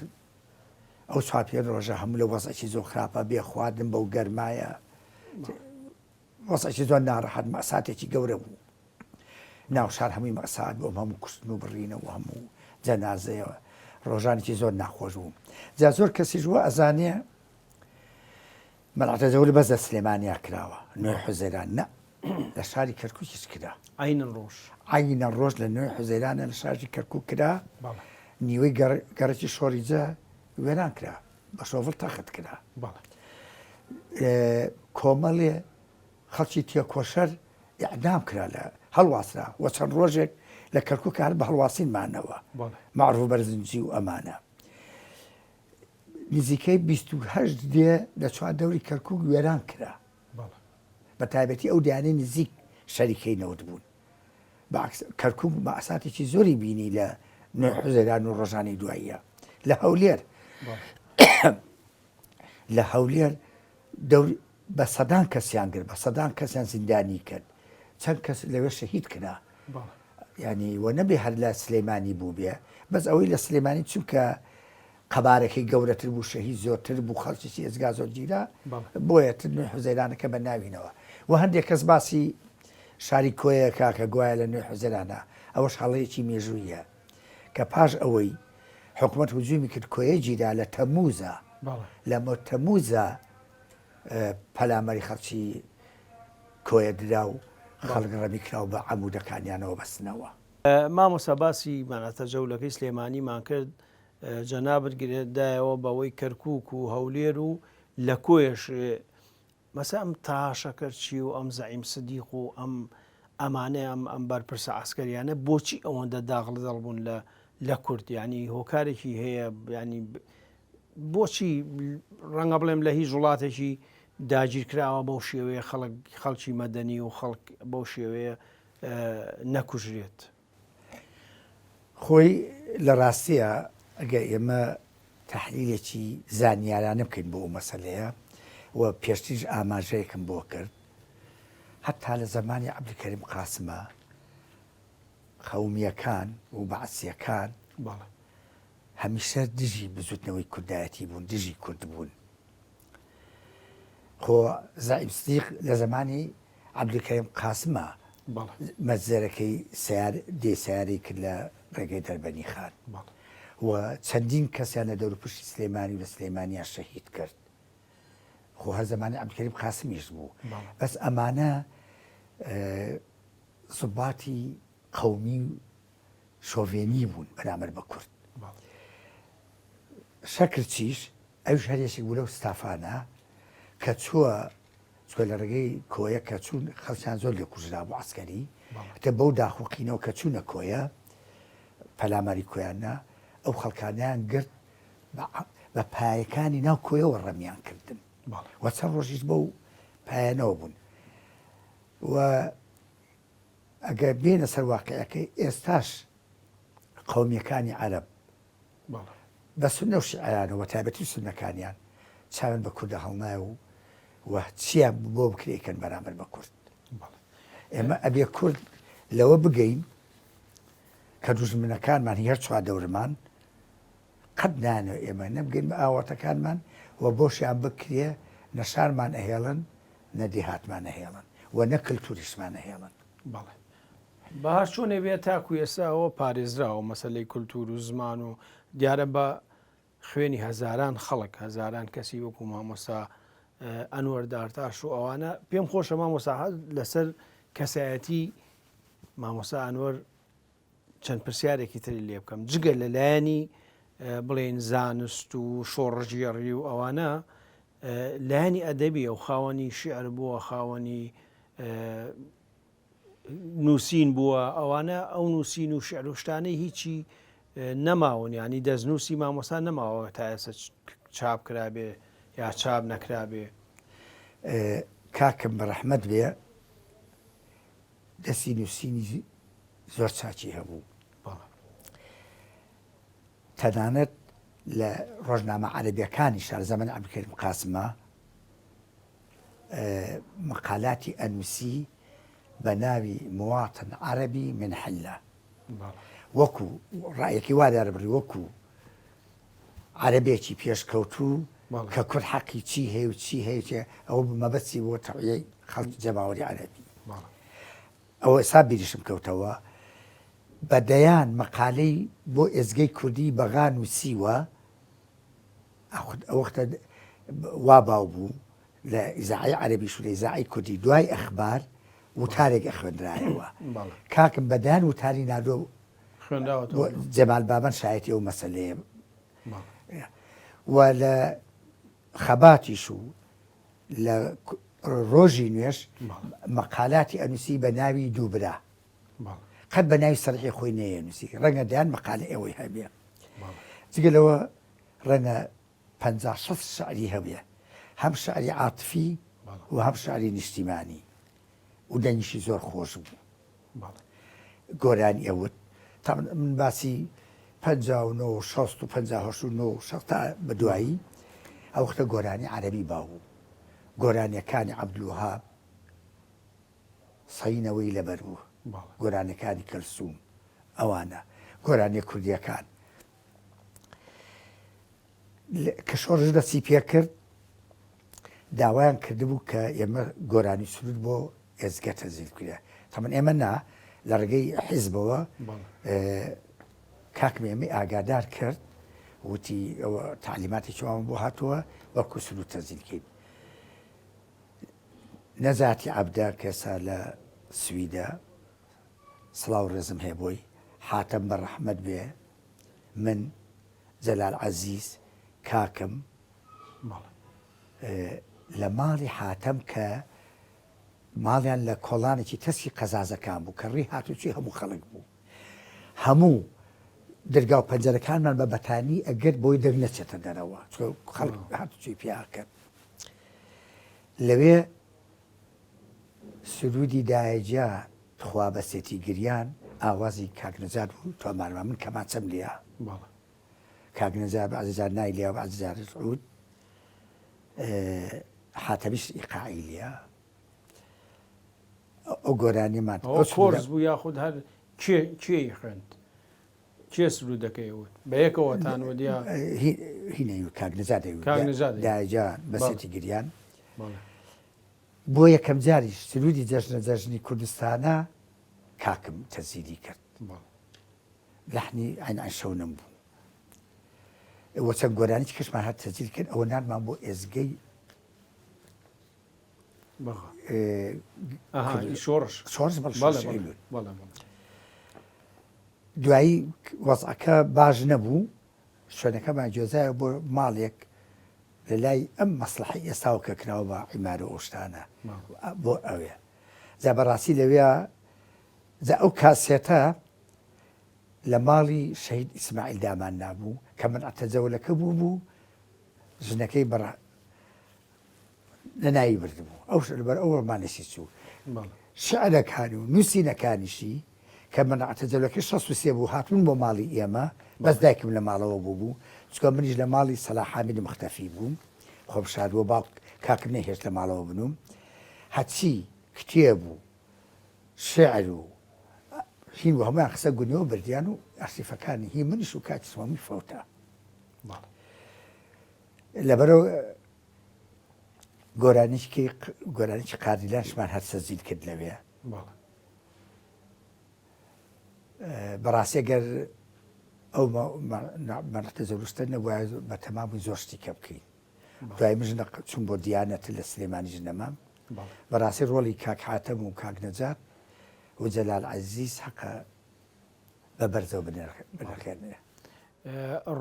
ئەو چوار پێنج ڕۆژە هەموو لە وەزعێکی زۆر خراپە بێ خواردن بەو گەرمایە وەزعێکی زۆر ناڕەحەت مەساتێکی گەورە بوو ناو شار هەمووی مەسات بۆ هەموو کوشتن و بڕینەوە هەموو جەنازەیەوە ڕۆژانێکی زۆر ناخۆش بوو جا زۆر کەسیش وە ئەزانێ مەنەقەتە جەولە بەس لە سلێمانیا کراوە نوێ حوزەیران نە لە شاری کەرکووکیش کرا عینە ڕۆژ لە نوێ حوزەیرانە لە شاری کەرکووک کرا نیوەی گەڕێکی شۆریجە وێران کرا بە شۆڤڵ تەخت کرا کۆمەڵێ خەڵکی تێکۆشەر ئیعدام کرا لە هەڵواسرا وە چەند ڕۆژێک لە کەرکووک هەر بە هەڵواسینمانەوە معروف بەرزنجی و ئەمانە نزیکەی 28 دێ لە چوار دەوری کەرکووک وێران کرا بە تایبەتی ئەو دیانەی نزیک شەریکەی نەوت بوون کەرکووک بە ئاساتێکی زۆری بینی لە نوێ حوزەیران و ڕۆژانی دواییە لە هەولێر لە هەولێر بە سەدان کەسیان کرد بە سەدان کەسیان زیندانی کرد چەند کەس لەوێ شەهید کرا ینی وە نەبێ هەر لە سلەیمانی بوو بێ بەس ئەوەی لە سلەیمانی چونکە قەبارەکەی گەورەتر بوو شەهید زۆرتر بوو خەڵکیی ئێزگا زۆر گیرا بۆیە تر نوێ حوزەیرانەکە بە ناوینەوە و هەندێک کەس باسی شاری کۆیە کاکە گوایە لە نوێ حوزەیرانە ئەوەش هەڵەیەکی مێژوویە کە پاش ئەوەی حکوومەت هجومی کرد کۆیە گیرا لە تەمووزە لە تەمووزە پەلامەری خەڵکی کۆیە درا و خەڵک ڕەمی کراوە بە عەموودەکانیانەوە بەستنەوە مامۆستا باسی مەنەقەتە جەولەکەی سلێمانیمان کرد جەنابەت گرێدایەوە بەوەی کەرکووک و هەولێر و لە کۆیەش مەسا ئەم تاشەکە چی و ئەم زەعیم سدیق و ئەمانەیە ئەم بەرپرسە عسکەریانە بۆچی ئەوەندە داغڵدەڵ بوون لە کورد ینی هۆکارێکی هەیە ینی بۆچی ڕەنگە بڵێم لە هیچ وڵاتێکی داگیر کراوە بەو شێوەیە خەڵکی مەدەنی و خەڵک بەو شێوەیە نەکوژرێت خۆی لە ڕاستیە ئەگە ئێمە تەحلیلێکی زانیارانە بکەین بۆ ئەو مەسەلەیە و پێشتیش ئاماژەیەکم بۆ کرد هەتا لە زمانی عەبدولکەریم قاسمە خەومیەکان و بەعسیەکان هەمیشە دژی بزوتنەوەی کوردایەتی بوون دژی کورد بوون خۆ زەعیم سدیق لە زمانی عەبدولکەریم قاسمە مەجزەرەکەی سیارەی کرد لە ڕێگەی دەربەنی خان و چەندین کەسیان لە دەوروپشتی سلێمانی و لە سلێمانیان شەهید کرد خۆ هەر زمانی عەبدولکەریم قاسمیش بوو بەس ئەمانە زوباتی قەومی و شۆڤێنی بوون بەرامبەر بە کورد شەکر چیش ئەوش هەرێشێک بوو لەو ستافانە کە چووە لە ڕێگەی کۆیە کە چوون خەڵکیان زۆر لێ کوژرا بوو عەسکەری کە بەو داخوقینەوە کە چوونە کۆیە پەلاماری کۆیانە ئەو خەڵکانیان گرت بە پایەکانی ناو کۆیەوە ڕەمیان کردن و چەند ڕۆژیش بەو پایانەوە بوون و ئەگە بێنە سەر واقعەکەی ئێستاش قەومیەکانی عەرەب بە سونە و شیعەیانەوە تایبەتی سونەکانیان چاوێن بە کوردە هەڵنای و چیان بۆ بکرێکن بەرامبەر بە کورد ئێمە ئەبێ کورد لەوە بگەین کە دوژمنەکانمان هەر چوا دەورمان قەت نانەوە ئێمە نەبگەین بە ئاواتەکانمان و بۆشیان بکرێ نەشارمان ئەهێڵن نەدیهاتمان ئەهێڵن و نە کللتوریشمان ئەهێڵن. بەڵێ بەهار چۆنێ بێت تاکو ئێستاەوە پارێزراوە مەسلەی کولتور و زمان و دیارە بە خوێنی هەزاران خەڵک هەزاران کەسی وەکو مامۆستا ئەنوەر دارتاش و ئەوانە پێم خۆشە مامۆستا لەسەر کەسایەتی مامۆستا ئەنوەر چەند پرسیارێکی تری لێ بکەم جگە لەلایەنی بڵێن زانست و شۆڕژیێڕی و ئەوانە لایەنی ئەدەبی و خاوەنی شیعر بووە خاوەنی نووسین بووە ئەوانە ئەو نووسین و شعر و شتانەی هیچی نەماون ینی دەستنووسی مامۆستا نەماوە تا ئێستا چاپ کرابێ یا چاپ نەکرابێ. کاکم بە ڕەحمەت بێ دەستی نووسینی زۆر چاکی هەبوو تەنانەت لە ڕۆژنامە عەرەبیەکانی شار زەمەنی عەبدولکەریم قاسمە مەقالاتی ئەنووسی بە ناوی مواطن عەرەبی من حلە وەکو ڕایەکی وا دەربڕی وەکو عەرەبێکی پێشکەوتوو کە کورد حەقی چی هەیە و چی هەیە ئەوە مەبەستی بۆ تەوعیەی خەڵکی جەماوەری عەرەبی ئەوە ئێستا بیریشم کەوتەوە بەدەیان مەقالەی بۆ ئێزگەی کوردی بەغا نووسیوە ئەوەختە وا باو بوو لە ئیزاعی عەرەبیش و لە ئیزاعی کوردی دوای ئەخبار وتارێک خوێنرایەوە کاکم بەدەیان وتاری نادۆ جەمال بابەن شایەتی ئەو مەسەلەیە و لە خەباتیش و لە ڕۆژی نوێش مەقالاتی ئەنووسی بە ناوی دووبرا قەت بە ناوی سەرحی خۆی نەیە نووسی ڕەنگە دەیان مەقالە ئەوەی هەبێ جگەلەوە ڕەنگە 50 شعری هەبێ هەم شعری عاتفی و هەم شعری نیشتیمانی و دەنگیشی زۆر خۆش بوو گۆرانی ئەوت من باسی 59 60 و 59 تا بە دوایی ئەو وەختە گۆرانی عەرەبی باوبوو گۆرانیەکانی عەبدولوهاب سەینەوەی لەبەر بوو گۆرانەکانی کەلسوم ئەوانە گۆرانی کوردیەکان کە شۆڕش دەستی پێ کرد داوایان کردبوو کە ئێمە گۆرانی سرود بۆ ئێزگە تەنزیل کرێ تەمەن ئێمە نا لە ڕێگەی حیزبەوە کاکم ئێمەی ئاگادار کرد وتی ئەوە تعلیماتی چوان بۆ هاتووە وەکو سرود تەنزیلکەین نەزاتی عەبدا کەسا لە سویدە سڵاو ڕێزم هەیە بۆی حاتەم بە ڕەحمەت بێ من جەلال عەزیز کاکم لە ماڵی حاتەم کە ماڵیان لە کۆڵانێکی تەسکی قەزازەکان بوو کە ڕێی هاتوچی هەموو خەڵک بوو هەموو دەرگا و پەنجەرەکانمان بە بەتانی ئەگەر بۆی دەنگ نەچێتە دەرەوە خەڵک هاتوچی پیاکرد لەوێ سرودی دایەجا خوا بەسێتی گریان ئاوازی کاکنەجار بوو تۆمارمە من کەمانچەم لێە کاکنەجار بە عەزیزار نای لێە بە عەزیزار سعود حاتەمیش ئیقاعی لێە ئەو گۆرانیمان کۆرس بوو یاخود هەر کێی خوێند کێ سرودەکەی وت بە یەکەوەتانوە دیا هینەی کاکنەجار دایەجا بەسێتی گریان بۆ یەکەم جاریش سرودی جەژنی کوردستانە کاکم تەنزیلی کرد لەحنی عین شەونم بوو ئەوە چەند گۆرانی کەشمان هات تەنزیل کرد ئەوە نانمان بۆ ئێزگەی شۆڕش دوایی وەزعەکە باش نەبوو شوێنەکەمان جۆزایە بۆ ماڵێک لە لای ئەم مەسلحی ئێستاوە کە کراوە بە عیمارە ئۆشتانە بۆ ئەوێ جا بەڕاستی لەوێ جا ئەو کاسێتە لە ماڵی شەهید ئیسماعیل دامان نابوو کە منعەتە جەولەکە بوو ژنەکەی بەڕ لەناوی بردبوو ئەو لەبەر ئەو ڕمانەسی چوو شعرەکانی و نووسینەکانیشی کە منعەتە جەولەکەی 63 بوو هاتوون بۆ ماڵی ئێمە بەس دایکم لە ماڵەوە بوو چکە منیش لە ماڵی سەلاح حامید مختەفی بووم خۆشادوە باوک کاکم نەهێشت لە ماڵەوە بنوم هەچی کتێب و شعر و هین و هەمویان قسە گونیەوە بردیان و ئەرسیفەکانی هی منیش و کاتی سوامی فەوتە لەبەرەوە گۆرانێکی قاردیلانشمان هەر سەزیل کرد لەوێ بەڕاستی ئەگەر ئەو مەرەتە زەروستە نەبووە بە تەمامی زۆر شتی کە بکەین دوای مژ چوون بۆ دیانەت لە سلێمانی ژنەمام بەڕاستی ڕۆڵی کاک حاتەم و کاک نەجات و جەلال عەزیز حەقە بە بەرزەوە بنرخێنێ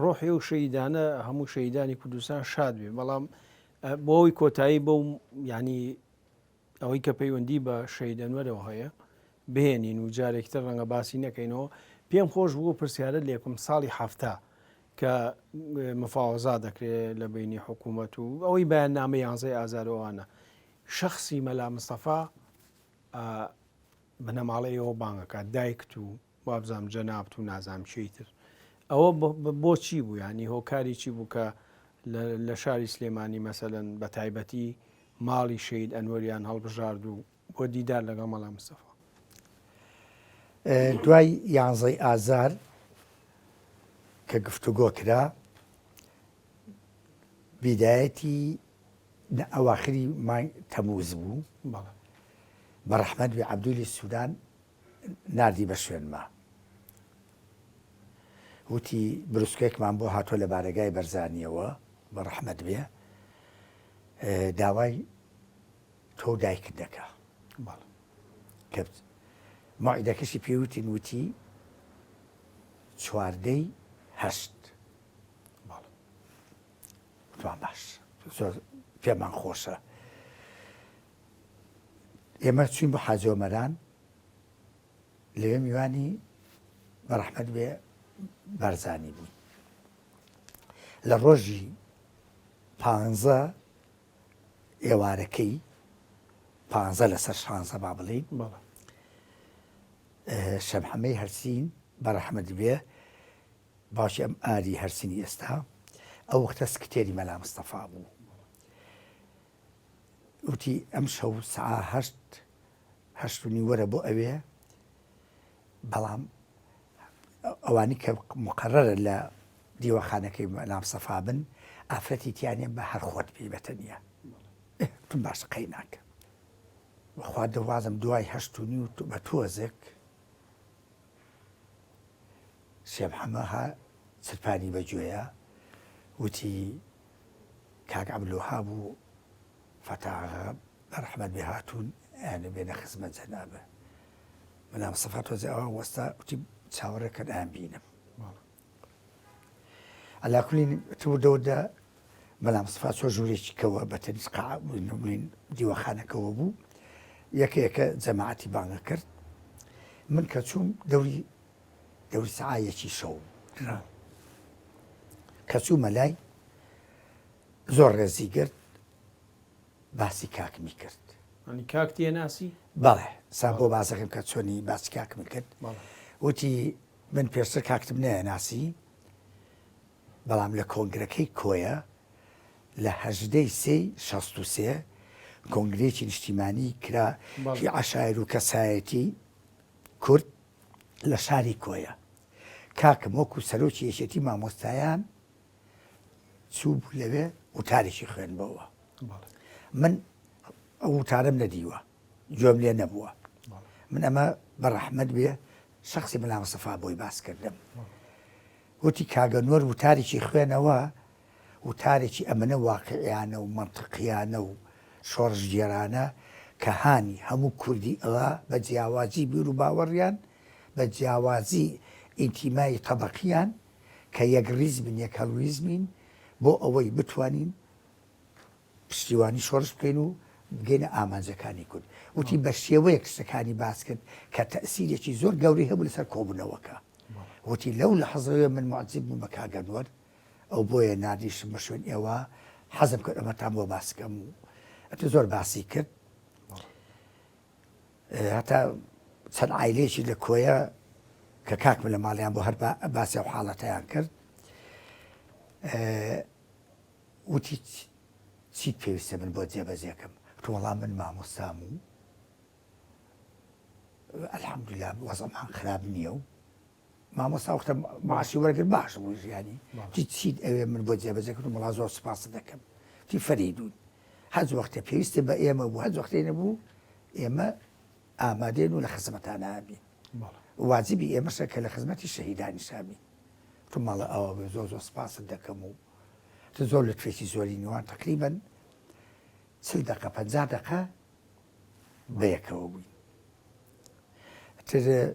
ڕۆحی و شەیدانە هەموو شەیدانی کوردستان شاد بێ بەڵام بۆ ئەوی کۆتایی بەو ینی ئەوەی کە پەیوەندی بە شەیدەنوەرەوە هەیە بهێنین و جارێکتر ڕەنگە باسی نەکەینەوە پێم خۆش بوو پرسیارە لێکم ساڵی هەفتە کە مفاوەزا دەکرێت لە بینی حکوومەت و ئەوەی بەیان نامە 11 ئازارەوانە شخصی مەلا مستەفا بنەماڵەیەوە بانگەکات دایکت و وابزانام جەنابەت و نازانم چیتر ئەوە بۆچی بوو ینی هۆکاری چی بوو کە لە شاری سلێمانی مەسەلەن بە تایبەتی ماڵی شەید ئەنوەریان هەڵبژارد و بۆ دیدار لەگەڵ مەلا مستەفا دوای 11 ئازار کە گفتوگۆ کرا بیدایەتی ئەواخری مای تەمووز بوو بە ڕەحمەت بێ عەبدولی سوودان ناردی بە شوێنما وتی بروسکێکمان بۆ هاتۆ لە بارەگای بەرزانیەوە بە ڕەحمەت بێ داوای تۆ دایکت دەکا کەوت ماعیدەکەشی پێوتین وتی 14 هەشت وتمان باش زۆر پێمان خۆشە ئێمە چوین بۆ حاجی ئۆمەران لەوێ میوانی بە ڕەحمەت بێ بارزانی بووین لە ڕۆژی 15 ئێوارەکەی 15 لەسەر 16 با بڵین شەمحەمەی هەرسین بە ڕەحمەت بێ باشی ئەم ئاری هەرسینی ئێستا ئەو وەختە سکرتێری مەلا مستەفا بوو وتی ئەم شەو سعا هەشت و نیوەرە بۆ ئەوێ بەڵام ئەوانی کە مقررە لە دیوەخانەکەی مەلا مستەفا بن ئافرەتی تیانێ بە هەر خۆت پێیبەتە نییە تون باش قەی ناکە بەخوا دەوازم دوای 8 و نیو بە تۆزێک شێمحەمەها سرپانی بەگوێیە وتی کاک عەبدولوهاب و فەتاغا بە ڕەحمەت بێ هاتوون یانە بێنە خزمەت جەنابە مەلا مستەفا تۆزێ ئەوە وەستا وتی چاوەڕێکەن ئایان بینم عەلا کوڵین توردەوەدا مەلا مستەفا چۆ ژوورێکی کەوە بە تەنیس قاعبووین دیوەخانەکەەوە بوو یەکە جەماعەتی بانگە کرد من کە چووم دەوری سعایەکی شەو کە چوومە لای زۆر ڕێزی کرد باسی کاکمی کرد کاک تێ ناسی بەڵێ سا بۆ بازەکەم کە چۆنی باسی کاکمی کرد وتی من پێشتر کاکتم نەیە ناسی بەڵام لە کۆنگرەکەی کۆیە لە 1863 کۆنگرێکی نیشتیمانی کرا هی عەشایر و کەسایەتی کورد لە شاری کۆیە کاکم وەکو سەرۆکی یەکێتی مامۆستایان چوو بوو لەوێ وتارێکی خوێنبەوە من ئەو وتارم نەدیوە گوێم لێ نەبووە من ئەمە بە ڕەحمەت بێ شەخسی مەلا مستەفا بۆی باس کردم وتی کاگەنوەر وتارێکی خوێنەوە وتارێکی ئەمەنە واقعیانە و مەنتقیانە و شۆڕژگێرانە کە هانی هەموو کوردی ئەوە بە جیاوازی بیر و باوەڕیان بە جیاوازی ئینتیمای تەبەقیان کە یەک ریزمن یەک هەڵویزمین بۆ ئەوەی بتوانین پشتیوانی شۆڕش بکەین و بگەینە ئامانجەکانی کورد وتی بە شێوەیە کشتەکانی باس کرد کە تەئسیرێکی زۆر گەورەی هەبوو لەسەر کۆبوونەوەکە وتی لەو لەحەزەوە من معجب بووم بە کاگەنوەر ئەو بۆیە نادیشم بە شوێن ئێوە حەزم کرد ئەمەتان بۆ باس بکەم و ئەتە زۆر باسی کرد هەتا چەند عایلێکی لە کۆیە کە کاکم لە ماڵیان بۆ هەر باسی ئەو حاڵەتەیان کرد وتی چیت پێویستە من بۆ جێبەجێکم وەڵام من مامۆستام و ئەلحەمدولیلا وەزەمان خراپ نییە و مامۆستا وەختە ماشی وەرگر باش بوو ژیانی چیت ئەوێ من بۆ جێبەجێکرد و وڵا زۆر سوپاس دەکەم تی فەریدون هەز وەختە پێویستە بە ئێمە بوو هەز وەختەی نەبوو ئێمە ئامادەین و لە خزمەتانە بین واجبی ئێمەشە کە لە خزمەتی شەهیدانی شابین تو ماڵە ئەوە بێ زۆر زۆر سپاست دەکەم و تو زۆر لە توێکی زۆری نوان تقریبەن 40 دقە 50 دقە بەیەکەوە بووین تر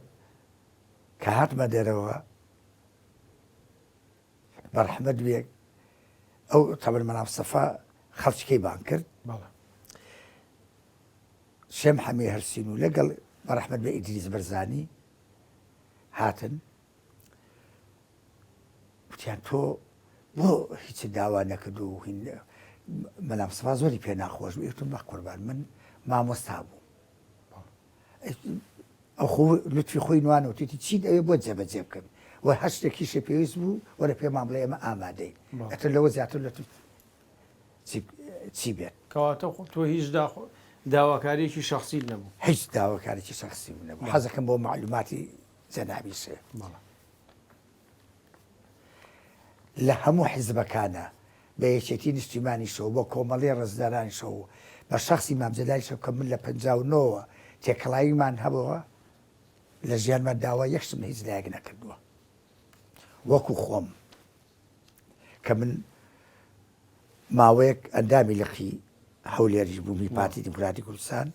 کە هاتمە دەرەوە بەڕەحمەت بێ ئەو تەبەن مەناف سەفا خەڵچکەی بان کرد شێم حەمی هەرسین و لەگەڵ بەڕەحمەت بێ ئیدریس بەرزانی هاتن وتیان تۆ بۆ هیچ داوا نەکرد و مەلام سەفا زۆری پێ ناخۆش بوو ئێتم بە قوربان من مامۆستا بوو ئەو خۆ لوتفی خۆی نوانەوە توی چیت ئەوێ بۆ جێبەجێ بکەن و هەر شتێکیشە پێویست بوو وەرە پێمان بڵێ ئێمە ئامادەین ئەتر لەوە زیاتر لە چی بێت کەواتە تۆ هیچ داواکاریەکی شخصی نەبوو هیچ داواکارێکی شخصی نەبوو حەزەکەم بۆ معلوماتی جەنابی شێ لە هەموو حیزبەکانە بە یەکێتی نیشتیمانیشەوە بۆ کۆمەڵی ڕزدارانیشەوە بە شخصی مامجلایشەوە کە من لە 59 تێکەڵاویمان هەبەوە لە ژیانمان داوا یەکشم هیچ لایەک نەکردووە وەکو خۆم کە من ماوەیەک ئەندامی لەقی هەولێریش بووم پارتی دیموکراتی کوردستان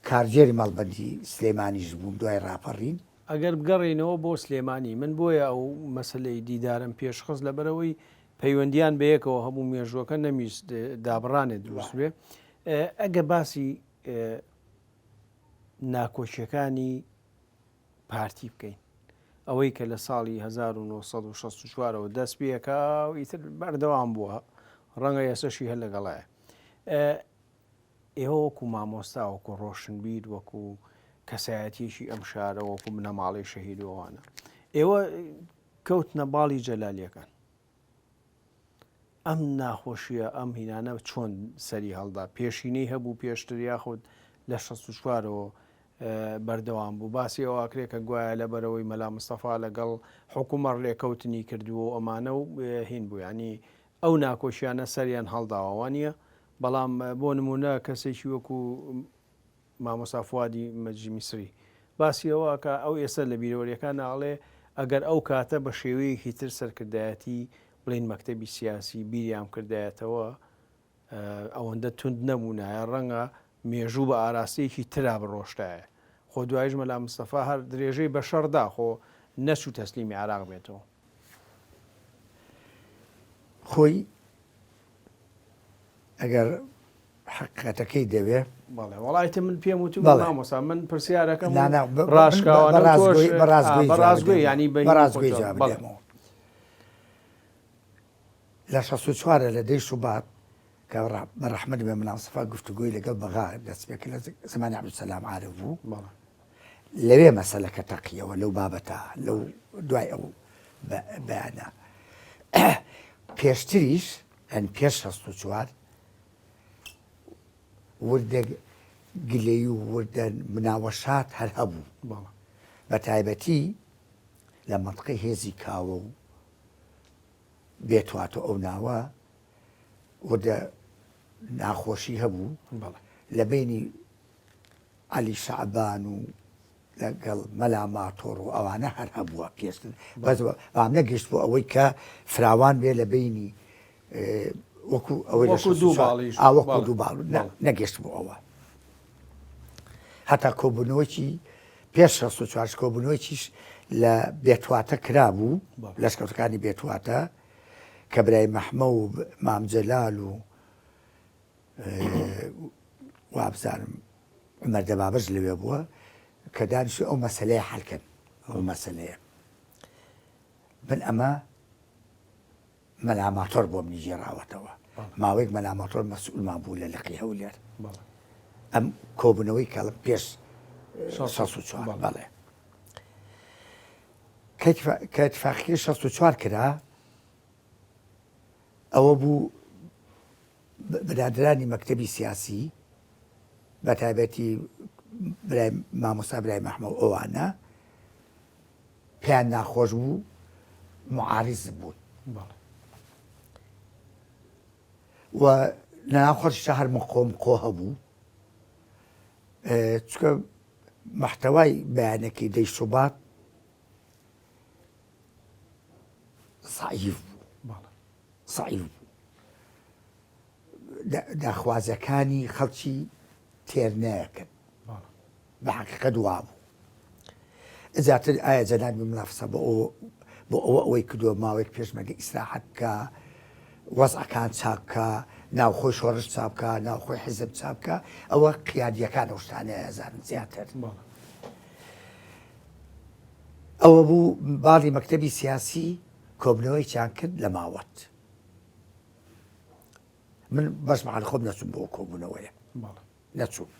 کارژێری ماڵبەندی سلێمانیش بووم دوای ڕاپەڕین ئەگەر بگەڕێنەوە بۆ سلێمانی من بۆیە ئەو مەسلەی دیدارم پێشخست لەبەرەوەی پەیوەندیان بەیەکەوە هەموو مێژوەکە نەمیست دابڕانێت دروست بێ ئەگە باسی ناکۆچیەکانی پارتی بکەین ئەوەی کە لە ساڵی 1964ەوە دەست پێەکە و ئیتر بەردەوام بووە ڕەنگە ئێسەشی هەر لەگەڵایە ئێوە وەکو مامۆستا وەکو ڕۆشنبیر وەکو کەسایەتیشی ئەم شارە وەکو منە ماڵی شەهیدەوەوانە ئێوە کەوتنە باڵی جەلالیەکان ئەم ناخۆشیە ئەم هینانە چۆن سەری هەڵدا پێشینەی هەبوو پێشتر یاخود لە 64ەوە بەردەوام بوو باسی ئەوواکرێت کە گوایە لە بەرەوەی مەلا مستەفا لەگەڵ حکومەڕ لێکەوتنی کردووە ئەمانە و هین بوو ینی ئەو ناکۆشیانە سەریان هەڵداوانە بەڵام بۆ نمونە کەسێکی وەکو مامۆستا فوادی مەجی میسری باسی ئەوە کە ئەو ئێستا لە بیرەوەریەکان ناڵێ ئەگەر ئەو کاتە بە شێوەیەکی تر سەرکردایەتی بڵین مەکتەبی سیاسی بیریام کردایەتەوە ئەوەندە تند نەبوونایە ڕەنگە مێژوو بە ئاراستەیەکی ترا بڕۆشتایە خۆ دوایش مەلا مستەفا هەر درێژەی بە شەڕدا خۆ نەچوو تەسلیمی عێراق بێتەوە خۆی ئەگەر حقیقەتەکەی دەوێ وڵایتە من پێم وتو مامۆستا من پرسیارەکەم ڕاشکاوانە بەڕازگوی ینی بەڕازگوی جواب بدەمەوە لە 64 لە دەی شوبات کە بەڕەحمەت بێ مەلا مستەفا گفتوگۆی لەگەڵ بەغا دەست پێ کرد لە زمانی عەبدولسەلام عارف بوو لەوێ مەسەلەکە تەقیەوە لەو بابەتە لەو دوای ئەو بەیانە پێشتریش ئەن پێش 64 وردە گلەی و وردە مناوەشات هەر هەبوو بە تایبەتی لە مەنطقەی هێزی کاوە و بێتواتە ئەو ناوە وردە ناخۆشی هەبوو لە بینی عەلی شەعبان و لەگەڵ مەلا ماتۆڕ و ئەوانە هەر هەبووە پێشتر بەڵام نەگەیشت بۆ ئەوەی کە فراوان بێ لە بینی وەکو ئەوەی وەکو دووباڵ نەگەشت بۆ ئەوە هەتا کۆبوونەوەکی پێش 64 کۆبوونەوەکیش لە بێتواتە کرابوو لەشکەوتەکانی بێتواتە کە برای مەحمە و مامجەلال و وابزانم عومەر دەبابەش لەوێ بووە کە دانیشت ئەو مەسەلەیە حەلکەن ئەو مەسەلەیە من ئەمە مەلا ماتۆڕ بۆ منی ژێراوەتەوە ماوەیەک مەلا ماتۆڕ مەسئوولمان بوو لە لەقی هەولێر ئەم کۆبوونەوەی کەڵم پێش 64 بەڵێ کە اتفاقیە 64 کرا ئەوە بوو برادرانی مەکتەبی سیاسی بە تایبەتی برای مامۆستا برای مەحمەد ئەوانە پێیان ناخۆش بوو معارض بوون و لەناو خۆشیشە هەر مقۆم قۆ هەبوو چکە محتەوای بەیانێکی دەیشوبات سعیف بوو سعیف بوو داخوازەکانی خەڵکی تێر نایەکەن بە حەقیقەت وا بوو زیاتر ئایا جەنابی ملافسە بۆ ئەوەی کردووە ماوەیەک پێشمەرگە ئیسراحەت بکە وەزعەکان چاک بکە ناوخۆی شۆڕش چاک بکە ناوخۆی حیزب چاک بکە ئەوە قیادیەکان ئەو شتانەیە ئەزانن زیاتر ئەوە بوو باڵی مەکتەبی سیاسی کۆبنەوەی چیان کرد لە ماوەت من بەشمەحال خۆم نەچووم بۆ کۆبوونەوەیە نەچووم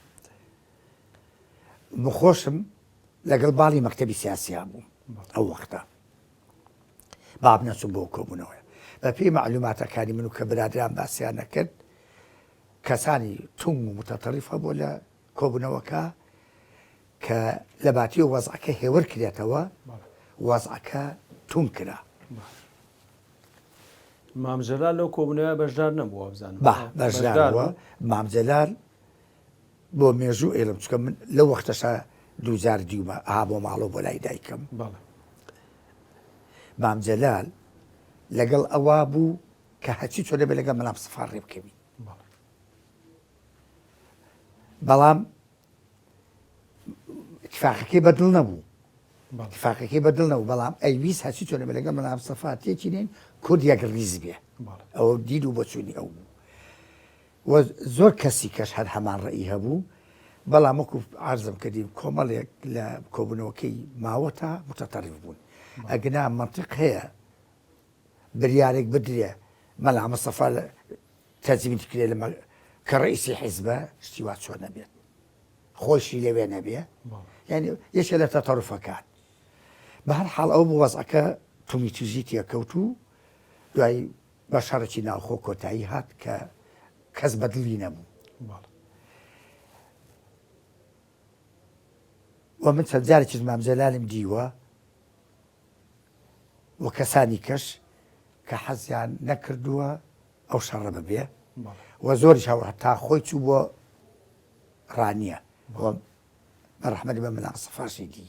بخۆشم لەگەڵ باڵی مەکتەبی سیاسیان بووم ئەو وەختە باب نەچووم بۆ کۆبوونەوەیە بە پێی معلوماتەکانی من و کە برادران باسییان نەکرد کەسانی تونگ و متەتەڕیف هەبوو لە کۆبوونەوەکە کە لە باتی و وەزعەکە هێور کرێتەوە وەزعەکە تونگ کرا مامجلال لەو کۆبوونەوە بەشدار نەبووە بزانم بەشدارەوە مامجلال بۆ مێژوو ئێڵم چکە من لەو وەختەشە دووجار دیومە بۆ ماڵۆ بۆ لای دایکم مامجلال لەگەڵ ئەوە بوو کە هەچی چۆ دەبێت لەگەڵ مەلام سەفار ڕێ بکەوی بەڵام اتفاقەکەی بەدڵ نەبوو اتفاقەکەی بەدڵ نەبوو بەڵام ئەیویست هەچی چۆ دەبێت لەگەڵ مەلام سەفار تێکی نین کورد یەک ڕیز بێ ئەوە دید و بۆچوونی ئەو بوو و زۆر کەسی کەش هەر هەمان ڕێی هەبوو بەڵام وەکو عرضم کردیم کۆمەڵێک لە کۆبوونەوەکەی ماوەتە متەتەڕیف بوون ئەگەنا منطق هەیە بریارێک بدرێ مەلا مەستەفا تەنزیمی کرێ لە کە ڕئیسی حیزبە شتی وا چۆن نەبێت خۆشی لەوێ نەبێ یعنی یەکێ لە تەتەڕوفەکان بە هەر حاڵ ئەو بۆ وەزعەکە تومیتوزی تێکەوت و دوای بە شەڕێکی ناوخۆ کۆتایی هات کە کەس بەدڵی نەبوو و من چەند جارێکیش مامجەلالم دیوە و کەسانی کەش کە حەزیان نەکردووە ئەو شەڕە ببێ و زۆریش هەتا خۆی چوو بۆ ڕانیە بە ڕەحمەتی بە مەلا مەستەفاشی دی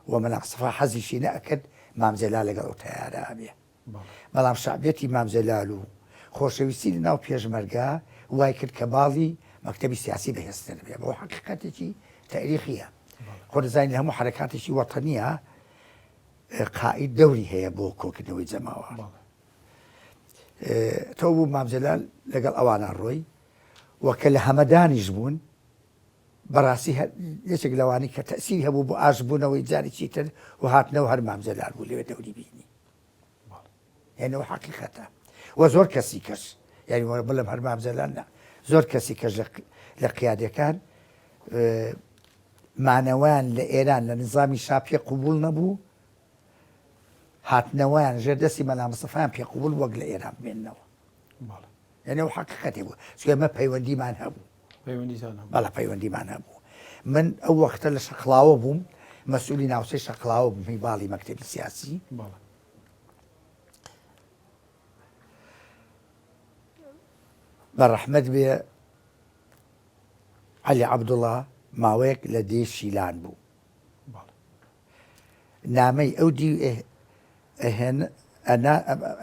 و مەلا مەستەفا حەزیشی نەئەکرد مامجەلال لەگەڵ ئەو تەیارە بێ بەڵام شەعبێتی مامجەلال و خۆشەویستی ناو پێشمەرگە وای کرد کە باڵی مەکتەبی سیاسی بەهێزتر بێ بەەوە حەقیقەتێکی تاریخیە خۆ دەزانین هەموو حرەکاتێکی وەتەنیە قائد دەوری هەیە بۆ کۆکردنەوەی جەماوە تۆ بوو مامجەلال لەگەڵ ئەوانە ڕۆی وەکە لە هەمەدانیش بوون بەڕاستی یەکێک لەوانی کە تەسیری هەبوو بۆ ئاشبوونەوەی جارێکی تر و هاتنەوە هەر مامجەلال بوو لەوێ دەوری بینی یعنەوە حەقیقەتە و زۆر کەسی کەش یعنی بڵم هەر مامجەلال نا زۆر کەسی کەش لە قیادەکان مانەوەیان لە ئێران لە نظامی شا پێ قوبوڵ نەبوو هاتنەوەیان ژێر دەستی مەلا مەستەفایان پێ قوبوڵ وەک لە ئێران بمێننەوە یعنی حەقیقەتی بوو چکە پەیوەندیمان هەبوو بەڵا پەیوەندیمان هەبوو من ئەو وەختە لە شەقڵاوە بووم مەسئولی ناوچەی شەقڵاوە بووم هی باڵی مەکتەبی سیاسی بە ڕەحمەت بێ عەلی عەبدوڵڵا ماوەیەک لە دێ شیلان بوو نامەی ئەو دی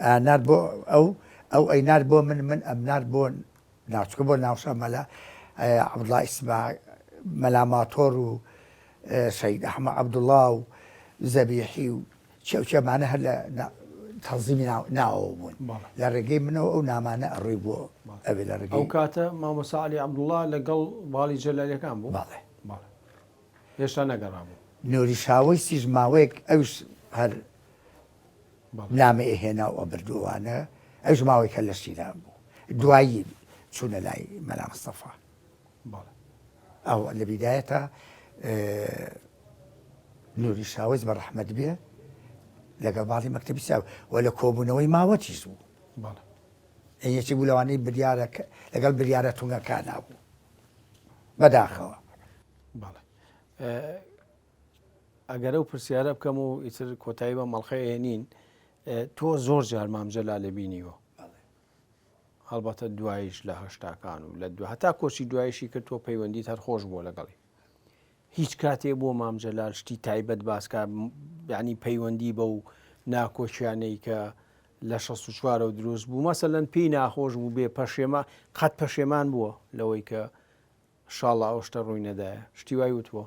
ئەنار بۆ ئەو ئەینار بۆ من ئەمنار بۆ ناوچکە بۆ ناوشە مەلا عەبدوڵڵا ئیسماعیل مەلا ماتۆر و سەید ئەحمەد عەبدوڵڵا و زەبیحی و چێمانە هەر لە تەنزیمی ناوەوە بوون لە ڕێگەی منەوە ئەو نامانە ئەڕووی بۆ ئەوێ لە ڕێگەی ئەو کاتە مامۆستا عەلی عەبدوڵڵا لەگەڵ باڵی جەلالیەکان بوو هێشتا نەگەڕابوو نووری شاوەیستیش ماوەیەک ئەوش هەر نامە ئێهێنا و ئەبردووانە ئەوش ماوەیەک هەر لە شیران بوو دوایی چوونە لای مەلا مەستەفا ئەو لە بیدایەتە نووری شاوەیست بە ڕەحمەت بێ لەگەڵ باڵی مەکتەبی سیاسی و لە کۆبوونەوەی ماوەتیش بوو یەکی بوو لەوانەی لەگەڵ بریارە تونگەکان نابوو بەداخەوە. بەڵێ ئەگەرە و پرسیارە بکەم و ئیتر کۆتایی بە مەڵخەی هێنین تۆ زۆر جار مامجەلا لە بینیوە هەڵبەتە دوایش لە هەشتاکان و لە دو هەتا کۆچی دوایشی کرد تۆ پەیوەندیت هەر خۆش بووە لەگەڵی هیچ کاتێ بۆ مامجەلال شتی تایبەت باسکە یعنی پەیوەندی بە و ناکۆچیانەی کە لە 64 دروست بوو مەسەلەن پێی ناخۆش بوو بێ پەشێمە قەت پەشێمان بووە لەوەی کە شاڵە ئەو شتە ڕووی نەدایە شتی وای وتووە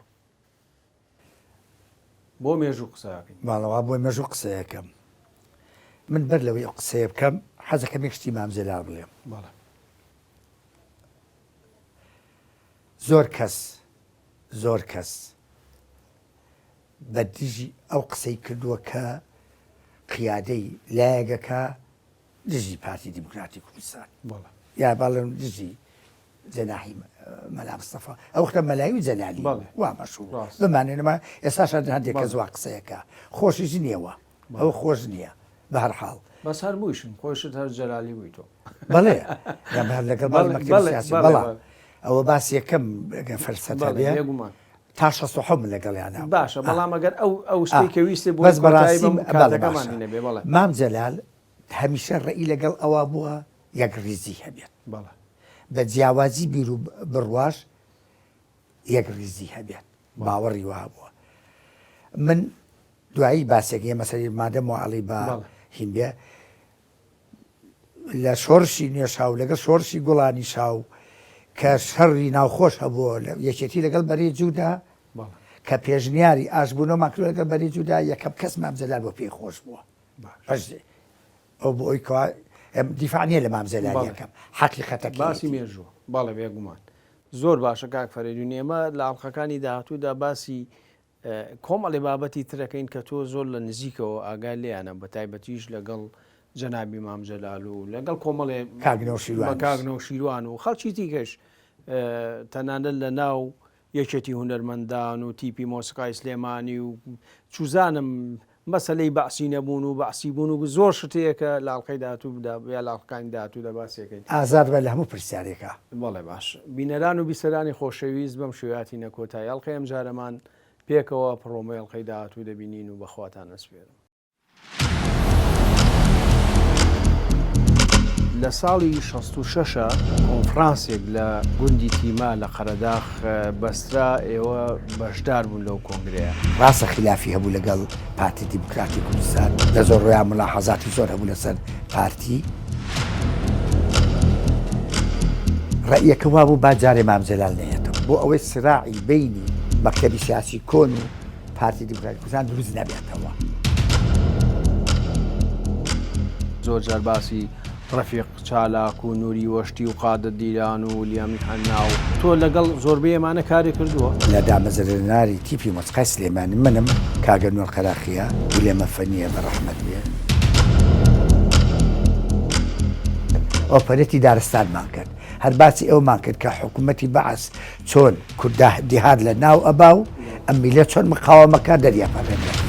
بۆ مێژوو قسەکەین باڵەوە بۆی مێژوو قسەیەکەم من بەر لەوەی قسەیە بکەم حەزەکەم یەکشتی مامجەلال بڵێم. بەڵێ زۆر کەس بە دژی ئەو قسەی کردووە کە قیادەی لایەگەکە دژی پارتی دیموکراتی کوردستان یا باڵێن دژی جەناحی مەلا مستەفا ئەو وەختە مەلایی و جەلالی وا مەشهوور بمانێنەوە ئێستاشان هەندێک کەس وا قسەیەکە خۆشیش نییەوە ئەو خۆش نییە بە هەر حاڵ بەس هەر بوویشم خۆشت هەر جەلالی بووی تۆ بەڵێ لەگەڵ مەکتەبی سیاسی بەڵا ئەوە باس یەکەم فەرسەتە بێ تا 67 لەگەڵیانە باشە بەڵام ئەگەر ئەو شتێککە ویستێ بۆ بەس بەڕاستی کاتەکەمانی نەبێ بەڵێ مامجەلال هەمیشە ڕێی لەگەڵ ئەوە بووە یەک ریزی هەبێت بەڵێ بە جیاوازی بیر و بڕواش یەک ریزی هەبێت باوەڕی وا بووە. من دوایی باسێکی مەسەری مادە مواڵی بە هین بێ لە شۆڕشی نوێشاو لەگەڵ شۆڕشی گوڵانی شاو کە شەڕی ناوخۆش هەبووە یەکێتی لەگەڵ بەری جوودا کە پێشنیاری ئاشبوونەوە ماکرۆ لەگەڵ بەری جوودا یەکەم کەس مامجەلال بۆ پێی خۆش بووە ئەو بۆ ئەوی کەوا دیفاعنیە لە مامجەلال یەکەم حەقیقەتەکە باسی مێژووە باڵێ بێگومان زۆر باشە کاک فەرێدون ئێمە لە ئاڵلقەکانی داهاتوودا باسی کۆمەڵی بابەتی ترەکەین کە تۆ زۆر لە نزیکەوە ئاگای لێیانە بە تایبەتیش لەگەڵ جەنابی مامجەلال و لەگەڵ کۆمەڵێ کاگنە و شیروان و خەڵکی دیکەش تەنانەت لە ناو یەکێتی هونەرمەندان و تیپی مۆسیقای سلێمانی و چوزانم مەسەلەی بەعسی نەبوون و بەعسی بوون و زۆر شتەیەکە لە ئاڵلقەی داهاتوودا یا لە ئاڵلقەکانی داهاتوودا باسیەکەین ئازاد بە لە هەموو پرسیارێکە. بەڵێ باش بینەران و بیسەرانی خۆشەویست بەم شێواتی نەکۆتایی ئەڵلقەی ئەم جارەمان پێکەوە پڕۆمەی ئەڵلقەی داهاتوو دەبینین و بەخواتان ئەسپێرم. لە ساڵی 66 کۆنفرانسێک لە گوندی تیما لە قەرەداغ بەسترا ئێوە بەشدار بوون لەو کۆنگرەیە ڕاستە خلافی هەبوو لەگەڵ پارتی دیموکراتی کوردستان لە زۆر ڕۆیان ملاحەزاتی زۆر هەبوو لەسەر پارتی ڕەیەکە وا بوو با جارێ مامجەلال نەهێتەوە بۆ ئەوەی سراعی بینی مەکتەبی سیاسی کۆن و پارتی دیموکراتی کوردستان دروست نەبێتەوە. زۆر جار باسی ڕەفیق چالاک و نووری وەشتی و قادر دیران و لیامی حەنا و تۆ لەگەڵ زۆربەی ئەمانە کاری کردووە لە دامەزرێنەری تیپی مۆسیقای سلێمانی منم کاگە نوێر قەراخیە ویلێمە فەنیە بە ڕەحمەت بێ ئۆپەرێتی دارستانمان کرد هەر باسی ئەومان کرد کە حکوومەتی بەعەس چۆن کوردە دیهات لە ناو ئەبا و ئەم میلە چۆن مقاوەمەکە دەریاپەڕێنێت